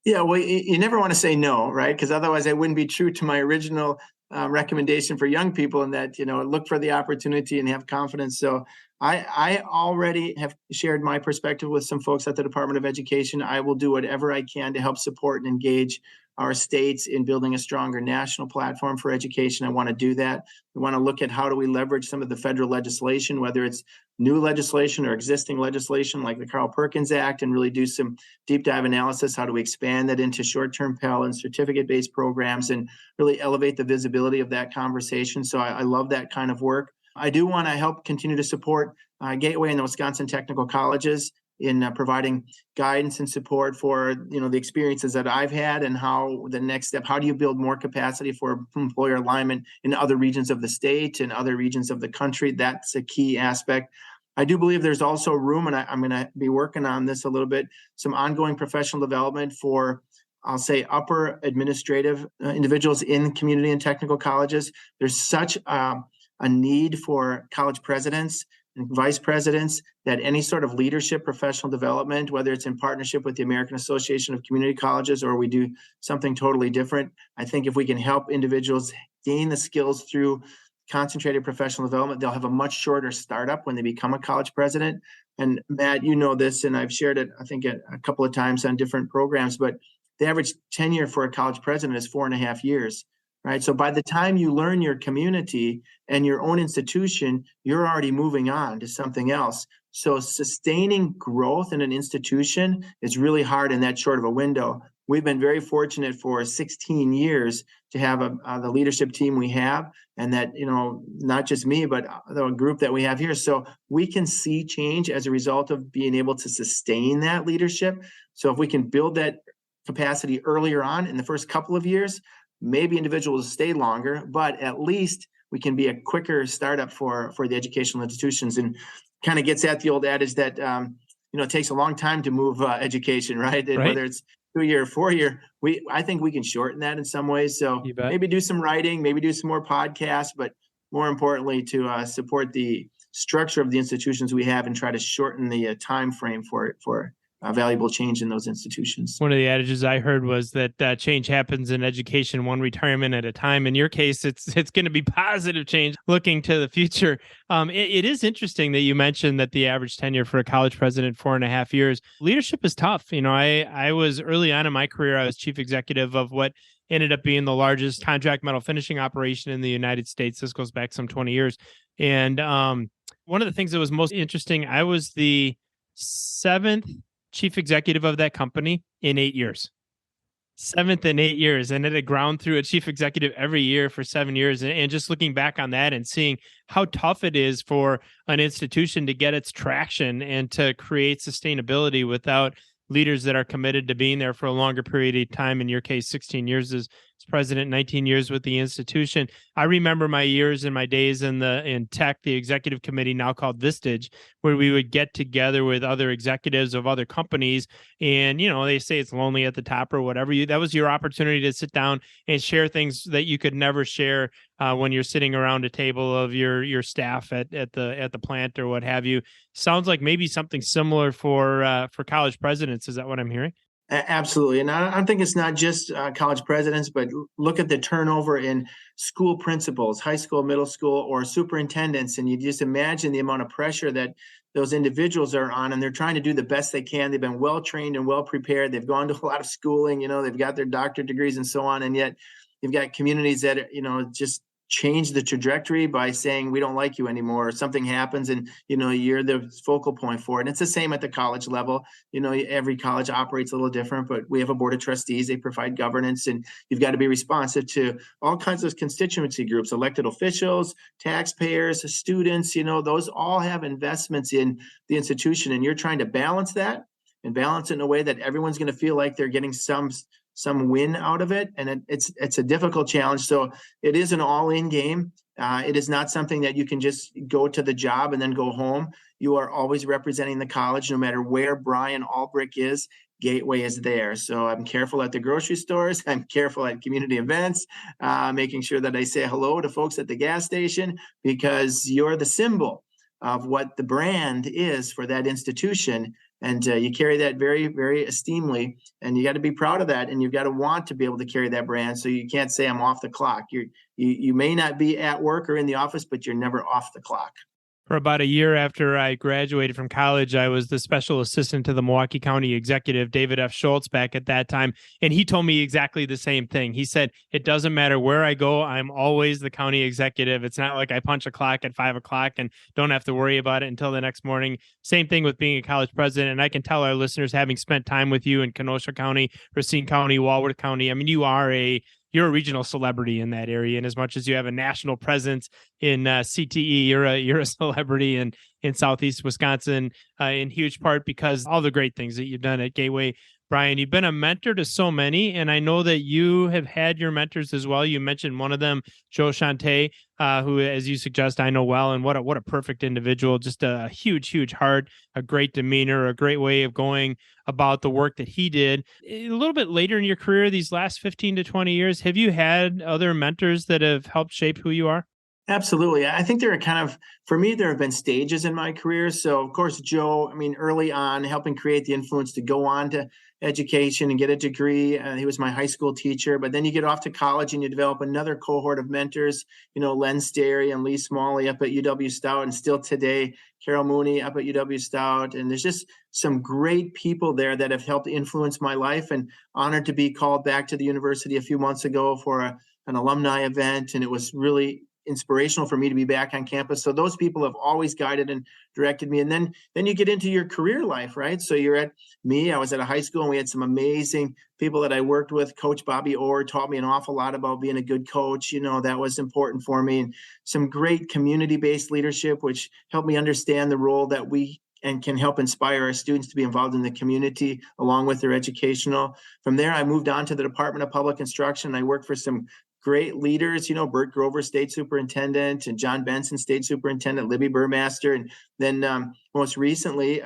Yeah, well, you never want to say no, right? Because otherwise I wouldn't be true to my original recommendation for young people, and that, look for the opportunity and have confidence. So I already have shared my perspective with some folks at the Department of Education. I will do whatever I can to help support and engage our states in building a stronger national platform for education. I want to do that. We want to look at how do we leverage some of the federal legislation, whether it's new legislation or existing legislation like the Carl Perkins Act, and really do some deep dive analysis. How do we expand that into short-term Pell and certificate-based programs and really elevate the visibility of that conversation? So I love that kind of work. I do want to help continue to support Gateway and the Wisconsin Technical Colleges in providing guidance and support for the experiences that I've had, and how the next step, how do you build more capacity for employer alignment in other regions of the state and other regions of the country? That's a key aspect. I do believe there's also room, and I'm going to be working on this a little bit, some ongoing professional development for, I'll say, upper administrative individuals in community and technical colleges. There's such a need for college presidents and vice presidents that any sort of leadership professional development, whether it's in partnership with the American Association of Community Colleges or we do something totally different, I think if we can help individuals gain the skills through concentrated professional development, they'll have a much shorter startup when they become a college president. And Matt, you know this, and I've shared it, I think, a couple of times on different programs, but the average tenure for a college president is 4.5 years. Right. So by the time you learn your community and your own institution, you're already moving on to something else. So sustaining growth in an institution is really hard in that short of a window. We've been very fortunate for 16 years to have the leadership team we have, and that, not just me, but the group that we have here. So we can see change as a result of being able to sustain that leadership. So if we can build that capacity earlier on in the first couple of years, maybe individuals stay longer, but at least we can be a quicker startup for the educational institutions, and kind of gets at the old adage that, it takes a long time to move education, right? And whether it's 2-year or 4-year, I think we can shorten that in some ways. So maybe do some writing, maybe do some more podcasts, but more importantly, to support the structure of the institutions we have and try to shorten the time frame for valuable change in those institutions. One of the adages I heard was that change happens in education one retirement at a time. In your case, it's going to be positive change looking to the future. It is interesting that you mentioned that the average tenure for a college president, 4.5 years. Leadership is tough. I was early on in my career, I was chief executive of what ended up being the largest contract metal finishing operation in the United States. This goes back some 20 years. And one of the things that was most interesting, I was the 7th chief executive of that company in 8 years. 7th in 8 years. And it had ground through a chief executive every year for 7 years. And just looking back on that and seeing how tough it is for an institution to get its traction and to create sustainability without leaders that are committed to being there for a longer period of time. In your case, 16 years as president, 19 years with the institution. I remember my years and my days in tech, the executive committee, now called Vistage, where we would get together with other executives of other companies. And, they say it's lonely at the top or whatever. That was your opportunity to sit down and share things that you could never share when you're sitting around a table of your staff at the plant or what have you. Sounds like maybe something similar for college presidents. Is that what I'm hearing? Absolutely. And I think it's not just college presidents, but look at the turnover in school principals, high school, middle school, or superintendents. And you just imagine the amount of pressure that those individuals are on, and they're trying to do the best they can. They've been well trained and well prepared. They've gone to a lot of schooling, they've got their doctorate degrees and so on. And yet you've got communities that, just change the trajectory by saying we don't like you anymore, or something happens and you're the focal point for it. And it's the same at the college level. Every college operates a little different, but we have a board of trustees. They provide governance, and you've got to be responsive to all kinds of constituency groups, elected officials, taxpayers, students. Those all have investments in the institution, and you're trying to balance that and balance it in a way that everyone's going to feel like they're getting some win out of it. And it's a difficult challenge. So it is an all-in game. It is not something that you can just go to the job and then go home. You are always representing the college, no matter where Bryan Albrecht is. Gateway is there. So I'm careful at the grocery stores. I'm careful at community events, making sure that I say hello to folks at the gas station, because you're the symbol of what the brand is for that institution. And you carry that very, very esteemingly, and you got to be proud of that. And you've got to want to be able to carry that brand. So you can't say I'm off the clock. You may not be at work or in the office, but you're never off the clock. For about a year after I graduated from college, I was the special assistant to the Milwaukee County executive, David F. Schultz, back at that time. And he told me exactly the same thing. He said, it doesn't matter where I go, I'm always the county executive. It's not like I punch a clock at 5 o'clock and don't have to worry about it until the next morning. Same thing with being a college president. And I can tell our listeners, having spent time with you in Kenosha County, Racine County, Walworth County, I mean, you're a regional celebrity in that area. And as much as you have a national presence in CTE, you're a celebrity in Southeast Wisconsin, in huge part because all the great things that you've done at Gateway. Bryan, you've been a mentor to so many, and I know that you have had your mentors as well. You mentioned one of them, Joe Shante, who, as you suggest, I know well, and what a perfect individual. Just a huge heart, a great demeanor, a great way of going about the work that he did. A little bit later in your career, these last 15 to 20 years, have you had other mentors that have helped shape who you are? Absolutely. I think there are for me, there have been stages in my career. So, of course, Joe, I mean, early on, helping create the influence to go on to education and get a degree. He was my high school teacher. But then you get off to college and you develop another cohort of mentors, Len Sterry and Lee Smalley up at UW Stout, and still today, Carol Mooney up at UW Stout. And there's just some great people there that have helped influence my life, and honored to be called back to the university a few months ago for an alumni event. And it was really inspirational for me to be back on campus. So those people have always guided and directed me. And then you get into your career life, right? So I was at a high school and we had some amazing people that I worked with. Coach Bobby Orr taught me an awful lot about being a good coach. That was important for me. And some great community-based leadership, which helped me understand the role that we and can help inspire our students to be involved in the community along with their educational. From there, I moved on to the Department of Public Instruction. I worked for some great leaders, Bert Grover, state superintendent, and John Benson, state superintendent, Libby Burmaster. And then most recently,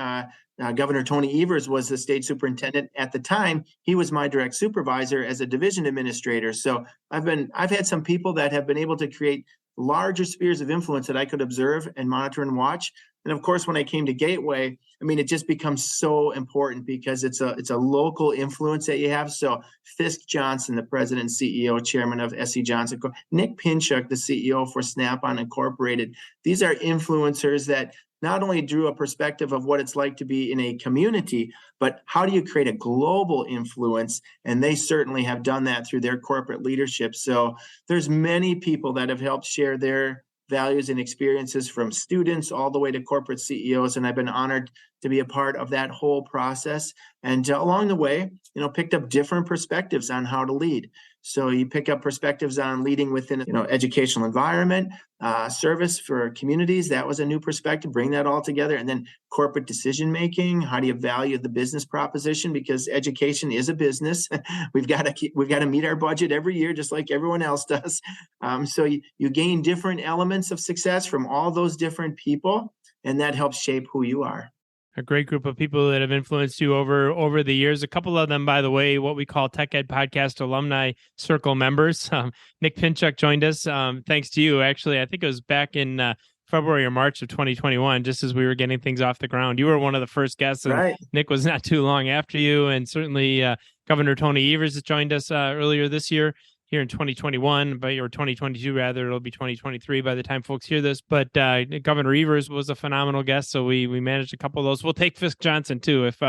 Governor Tony Evers was the state superintendent. At the time, he was my direct supervisor as a division administrator. So I've had some people that have been able to create larger spheres of influence that I could observe and monitor and watch. And of course, when I came to Gateway, it just becomes so important because it's a local influence that you have. So Fisk Johnson, the president and CEO, chairman of SC Johnson, Nick Pinchuk, the CEO for Snap-on Incorporated. These are influencers that not only drew a perspective of what it's like to be in a community, but how do you create a global influence? And they certainly have done that through their corporate leadership. So there's many people that have helped share their values and experiences, from students all the way to corporate CEOs. And I've been honored to be a part of that whole process. And along the way, picked up different perspectives on how to lead. So you pick up perspectives on leading within, educational environment, service for communities. That was a new perspective, bring that all together. And then corporate decision-making. How do you value the business proposition? Because education is a business. We've got to meet our budget every year, just like everyone else does. So you gain different elements of success from all those different people, and that helps shape who you are. A great group of people that have influenced you over the years. A couple of them, by the way, what we call Tech Ed Podcast Alumni Circle members. Nick Pinchuk joined us. Thanks to you, actually. I think it was back in February or March of 2021, just as we were getting things off the ground. You were one of the first guests, and right. Nick was not too long after you. And certainly Governor Tony Evers has joined us earlier this year. Here in 2021, or 2022 rather, it'll be 2023 by the time folks hear this. But Governor Evers was a phenomenal guest, so we managed a couple of those. We'll take Fisk Johnson too if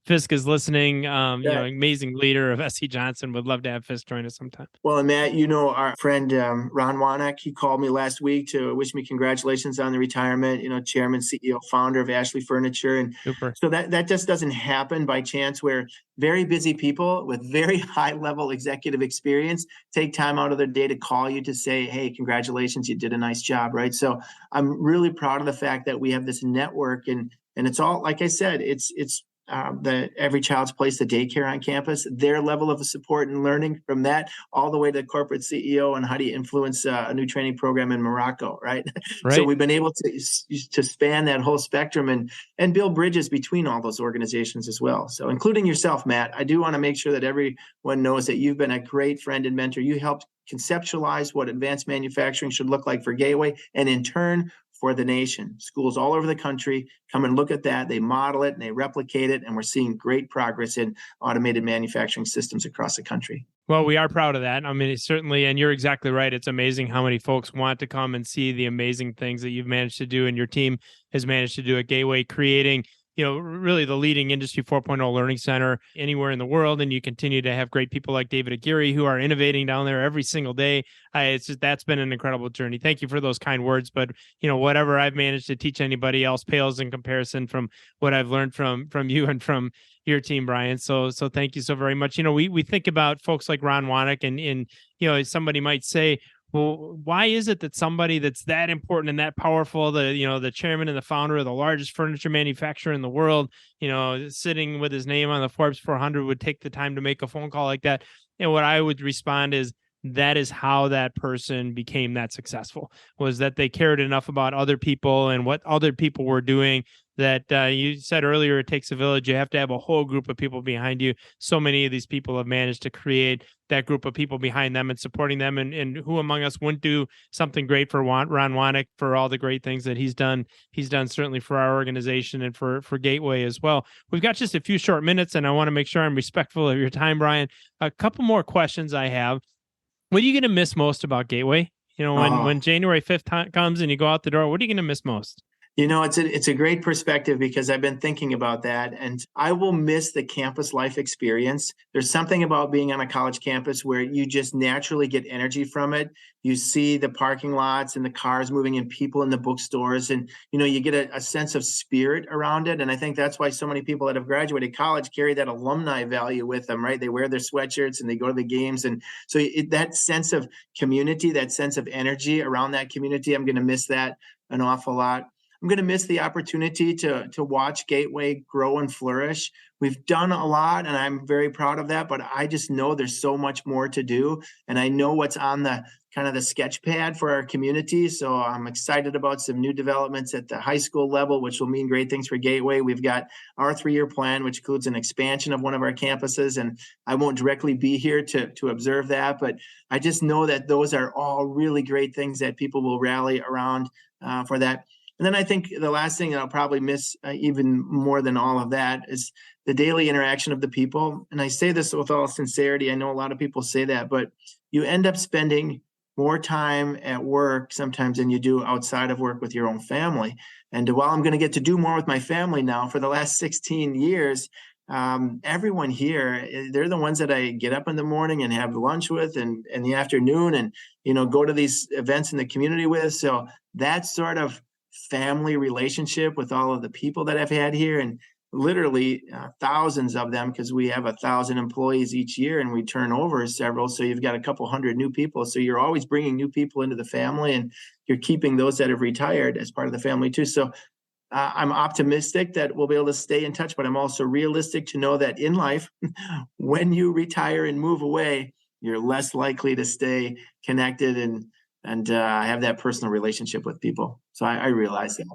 Fisk is listening. Amazing leader of SC Johnson. Would love to have Fisk join us sometime. Well, and Matt, our friend Ron Wanek, he called me last week to wish me congratulations on the retirement. Chairman, CEO, founder of Ashley Furniture, and super. So that just doesn't happen by chance. Where very busy people with very high level executive experience take time out of their day to call you to say, hey, congratulations, you did a nice job, right? So I'm really proud of the fact that we have this network, and it's all, like I said, it's the Every Child's Place, the daycare on campus, their level of support and learning from that all the way to the corporate CEO and how do you influence a new training program in Morocco, right? So we've been able to span that whole spectrum and build bridges between all those organizations as well. So including yourself, Matt, I do want to make sure that everyone knows that you've been a great friend and mentor. You helped conceptualize what advanced manufacturing should look like for Gateway, and in turn for the nation. Schools all over the country come and look at that. They model it and they replicate it. And we're seeing great progress in automated manufacturing systems across the country. Well, we are proud of that. I mean, it's certainly, and you're exactly right. It's amazing how many folks want to come and see the amazing things that you've managed to do and your team has managed to do at Gateway, creating, really the leading Industry 4.0 learning center anywhere in the world. And you continue to have great people like David Aguirre who are innovating down there every single day. That's been an incredible journey. Thank you for those kind words. But, whatever I've managed to teach anybody else pales in comparison from what I've learned from you and from your team, Bryan. So thank you so very much. We think about folks like Ron Wanek and somebody might say, well, why is it that somebody that's that important and that powerful, the chairman and the founder of the largest furniture manufacturer in the world, sitting with his name on the Forbes 400 would take the time to make a phone call like that? And what I would respond is, that is how that person became that successful, was that they cared enough about other people and what other people were doing that you said earlier, it takes a village. You have to have a whole group of people behind you. So many of these people have managed to create that group of people behind them and supporting them. And who among us wouldn't do something great for Ron Wanek for all the great things that he's done. He's done certainly for our organization and for Gateway as well. We've got just a few short minutes, and I want to make sure I'm respectful of your time, Bryan. A couple more questions I have. What are you going to miss most about Gateway? When January 5th comes and you go out the door, what are you going to miss most? It's a great perspective because I've been thinking about that, and I will miss the campus life experience. There's something about being on a college campus where you just naturally get energy from it. You see the parking lots and the cars moving and people in the bookstores, and you get a sense of spirit around it. And I think that's why so many people that have graduated college carry that alumni value with them, right? They wear their sweatshirts and they go to the games, and so that sense of community, that sense of energy around that community, I'm going to miss that an awful lot. I'm going to miss the opportunity to watch Gateway grow and flourish. We've done a lot, and I'm very proud of that, but I just know there's so much more to do, and I know what's on the kind of the sketch pad for our community. So I'm excited about some new developments at the high school level, which will mean great things for Gateway. We've got our 3-year plan, which includes an expansion of one of our campuses, and I won't directly be here to observe that, but I just know that those are all really great things that people will rally around for that. And then I think the last thing that I'll probably miss even more than all of that is the daily interaction of the people. And I say this with all sincerity. I know a lot of people say that, but you end up spending more time at work sometimes than you do outside of work with your own family. And while I'm going to get to do more with my family now for the last 16 years, everyone here, they're the ones that I get up in the morning and have lunch with, and in the afternoon, and go to these events in the community with. So that sort of family relationship with all of the people that I've had here, and literally thousands of them, because we have 1,000 employees each year and we turn over several. So you've got a couple hundred new people. So you're always bringing new people into the family, and you're keeping those that have retired as part of the family too. So I'm optimistic that we'll be able to stay in touch, but I'm also realistic to know that in life, when you retire and move away, you're less likely to stay connected and have that personal relationship with people. So I realize that.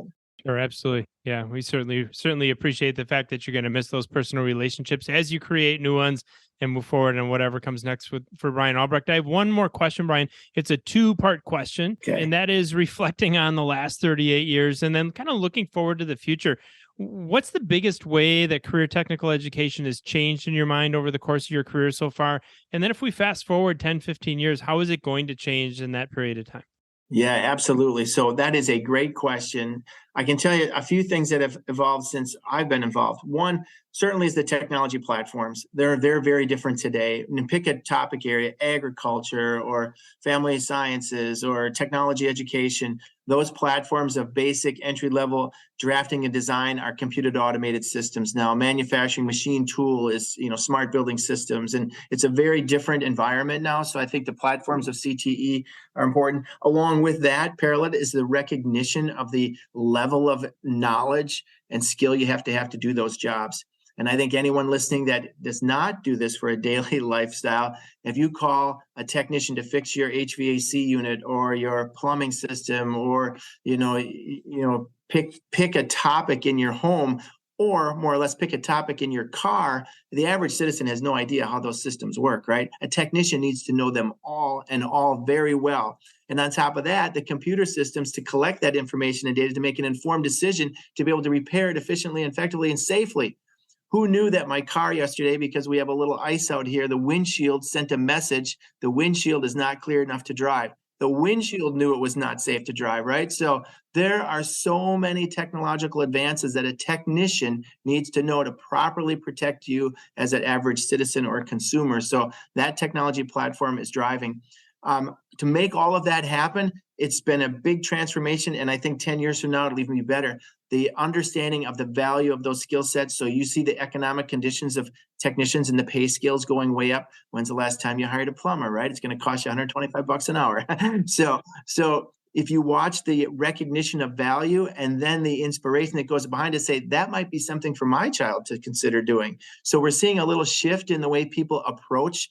Sure, absolutely. Yeah, we certainly appreciate the fact that you're going to miss those personal relationships as you create new ones and move forward and whatever comes next for Bryan Albrecht. I have one more question, Bryan. It's a 2-part question, and that is reflecting on the last 38 years and then kind of looking forward to the future. What's the biggest way that career technical education has changed in your mind over the course of your career so far? And then if we fast forward 10, 15 years, how is it going to change in that period of time? Yeah, absolutely. So that is a great question. I can tell you a few things that have evolved since I've been involved. One, certainly is the technology platforms. They're very different today. And pick a topic area, agriculture or family sciences or technology education. Those platforms of basic entry-level drafting and design are computed automated systems now. Manufacturing machine tool is, smart building systems. And it's a very different environment now. So I think the platforms of CTE are important. Along with that, parallel is the recognition of the level of knowledge and skill you have to do those jobs. And I think anyone listening that does not do this for a daily lifestyle, if you call a technician to fix your HVAC unit or your plumbing system, or pick a topic in your home, or more or less pick a topic in your car. The average citizen has no idea how those systems work, right? A technician needs to know them all and all very well. And on top of that, the computer systems to collect that information and data to make an informed decision to be able to repair it efficiently, effectively, and safely. Who knew that my car yesterday, because we have a little ice out here, the windshield sent a message, the windshield is not clear enough to drive. The windshield knew it was not safe to drive, right? So there are so many technological advances that a technician needs to know to properly protect you as an average citizen or consumer. So that technology platform is driving. To make all of that happen, it's been a big transformation. And I think 10 years from now, it'll even be better. The understanding of the value of those skill sets. So you see the economic conditions of technicians and the pay scales going way up. When's the last time you hired a plumber, right? It's going to cost you $125 an hour. So if you watch the recognition of value and then the inspiration that goes behind it, say that might be something for my child to consider doing. So we're seeing a little shift in the way people approach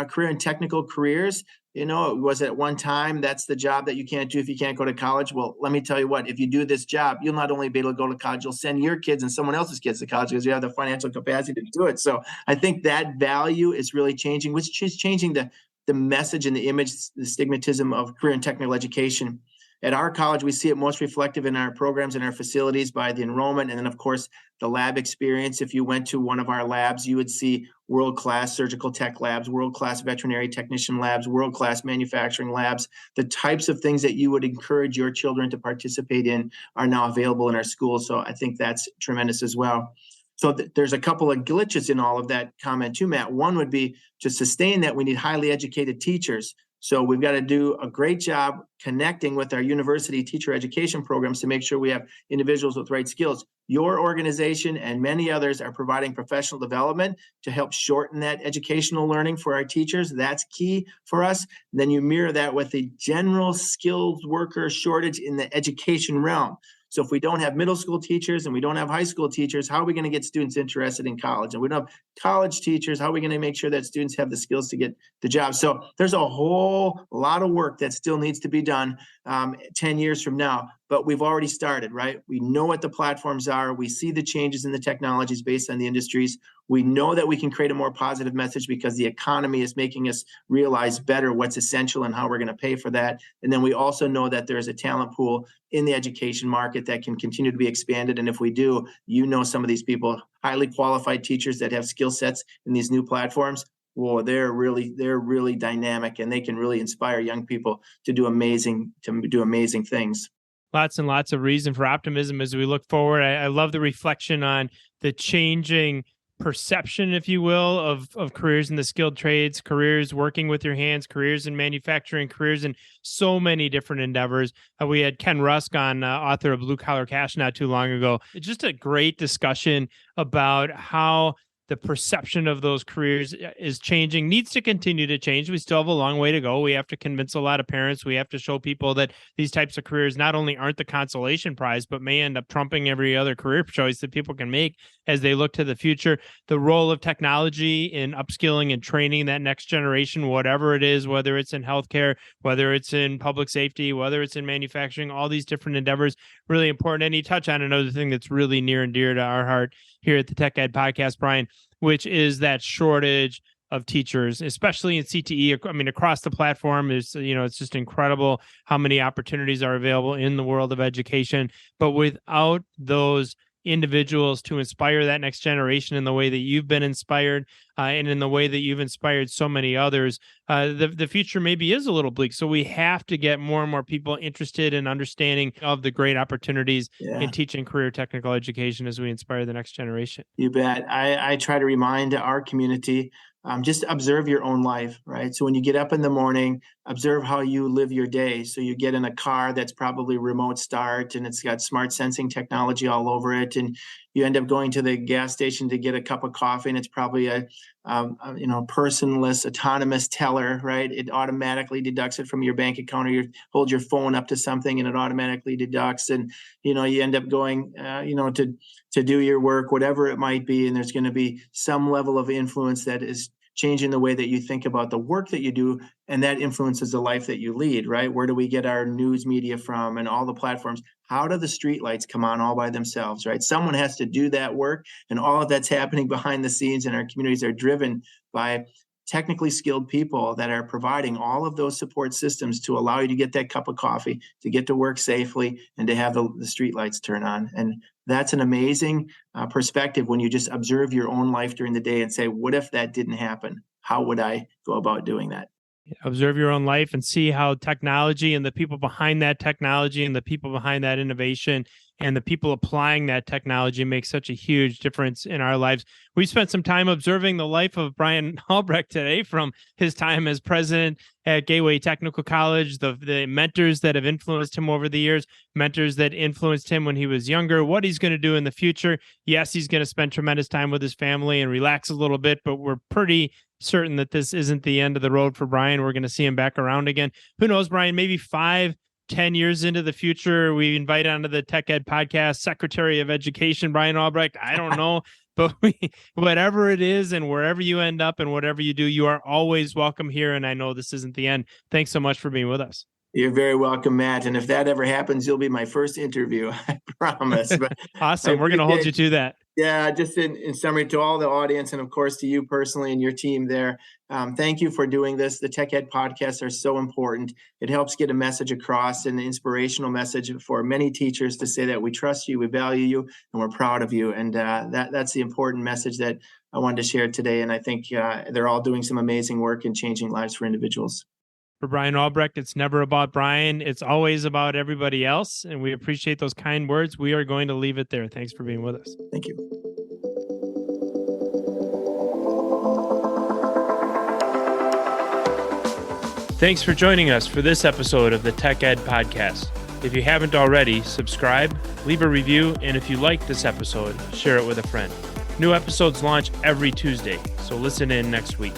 career and technical careers. It was at one time, that's the job that you can't do if you can't go to college. Well, let me tell you what, if you do this job, you'll not only be able to go to college, you'll send your kids and someone else's kids to college because you have the financial capacity to do it. So I think that value is really changing, which is changing the message and the image, the stigmatism of career and technical education. At our college, we see it most reflective in our programs and our facilities by the enrollment. And then, of course, the lab experience. If you went to one of our labs, you would see world-class surgical tech labs, world-class veterinary technician labs, world-class manufacturing labs. The types of things that you would encourage your children to participate in are now available in our schools. So I think that's tremendous as well. So there's a couple of glitches in all of that comment too, Matt. One would be to sustain that we need highly educated teachers. So we've got to do a great job connecting with our university teacher education programs to make sure we have individuals with right skills. Your organization and many others are providing professional development to help shorten that educational learning for our teachers. That's key for us. And then you mirror that with the general skilled worker shortage in the education realm. So if we don't have middle school teachers and we don't have high school teachers, how are we going to get students interested in college? And we don't have college teachers, how are we going to make sure that students have the skills to get the job? So there's a whole lot of work that still needs to be done 10 years from now, but we've already started, right? We know what the platforms are. We see the changes in the technologies based on the industries. We know that we can create a more positive message because the economy is making us realize better what's essential and how we're going to pay for that. And then we also know that there's a talent pool in the education market that can continue to be expanded. And if we do, some of these people, highly qualified teachers that have skill sets in these new platforms, well, they're really dynamic, and they can really inspire young people to do amazing things. Lots and lots of reason for optimism as we look forward. I love the reflection on the changing perception, if you will, of careers in the skilled trades, careers working with your hands, careers in manufacturing, careers in so many different endeavors. We had Ken Rusk on, author of Blue Collar Cash, not too long ago. It's just a great discussion about how the perception of those careers is changing, needs to continue to change. We still have a long way to go. We have to convince a lot of parents. We have to show people that these types of careers not only aren't the consolation prize, but may end up trumping every other career choice that people can make as they look to the future. The role of technology in upskilling and training that next generation, whatever it is, whether it's in healthcare, whether it's in public safety, whether it's in manufacturing, all these different endeavors, really important. And you touch on another thing that's really near and dear to our heart here at the Tech Ed Podcast, Bryan, which is that shortage of teachers, especially in CTE. I mean, across the platform is, it's just incredible how many opportunities are available in the world of education. But without those individuals to inspire that next generation in the way that you've been inspired and in the way that you've inspired so many others, the future maybe is a little bleak. So we have to get more and more people interested in understanding of the great opportunities in teaching career technical education as we inspire the next generation. You bet. I try to remind our community, just observe your own life, right? So when you get up in the morning, observe how you live your day. So you get in a car that's probably remote start and it's got smart sensing technology all over it. And you end up going to the gas station to get a cup of coffee and it's probably a personless, autonomous teller, right? It automatically deducts it from your bank account, or you hold your phone up to something and it automatically deducts. And, you end up going, to do your work, whatever it might be. And there's going to be some level of influence that is changing the way that you think about the work that you do, and that influences the life that you lead, right? Where do we get our news media from and all the platforms? How do the streetlights come on all by themselves, right? Someone has to do that work, and all of that's happening behind the scenes, and our communities are driven by technically skilled people that are providing all of those support systems to allow you to get that cup of coffee, to get to work safely, and to have the street lights turn on. And that's an amazing perspective when you just observe your own life during the day and say, what if that didn't happen? How would I go about doing that? Observe your own life and see how technology and the people behind that technology and the people behind that innovation and the people applying that technology make such a huge difference in our lives. We spent some time observing the life of Bryan Albrecht today, from his time as president at Gateway Technical College, the mentors that have influenced him over the years, mentors that influenced him when he was younger, what he's going to do in the future. Yes, he's going to spend tremendous time with his family and relax a little bit, but we're pretty certain that this isn't the end of the road for Bryan. We're going to see him back around again. Who knows, Bryan, maybe 5-10 years into the future, we invite onto the Tech Ed podcast Secretary of Education Bryan Albrecht. I don't know, but whatever it is and wherever you end up and whatever you do, you are always welcome here. And I know this isn't the end. Thanks so much for being with us. You're very welcome, Matt. And if that ever happens, you'll be my first interview, I promise. But awesome. We're going to hold you to that. Yeah, just in summary, to all the audience, and of course to you personally and your team there, thank you for doing this. The Tech Ed podcasts are so important. It helps get a message across, an inspirational message for many teachers to say that we trust you, we value you, and we're proud of you. And that's the important message that I wanted to share today. And I think they're all doing some amazing work in changing lives for individuals. For Bryan Albrecht, it's never about Bryan. It's always about everybody else. And we appreciate those kind words. We are going to leave it there. Thanks for being with us. Thank you. Thanks for joining us for this episode of the Tech Ed Podcast. If you haven't already, subscribe, leave a review, and if you like this episode, share it with a friend. New episodes launch every Tuesday, so listen in next week.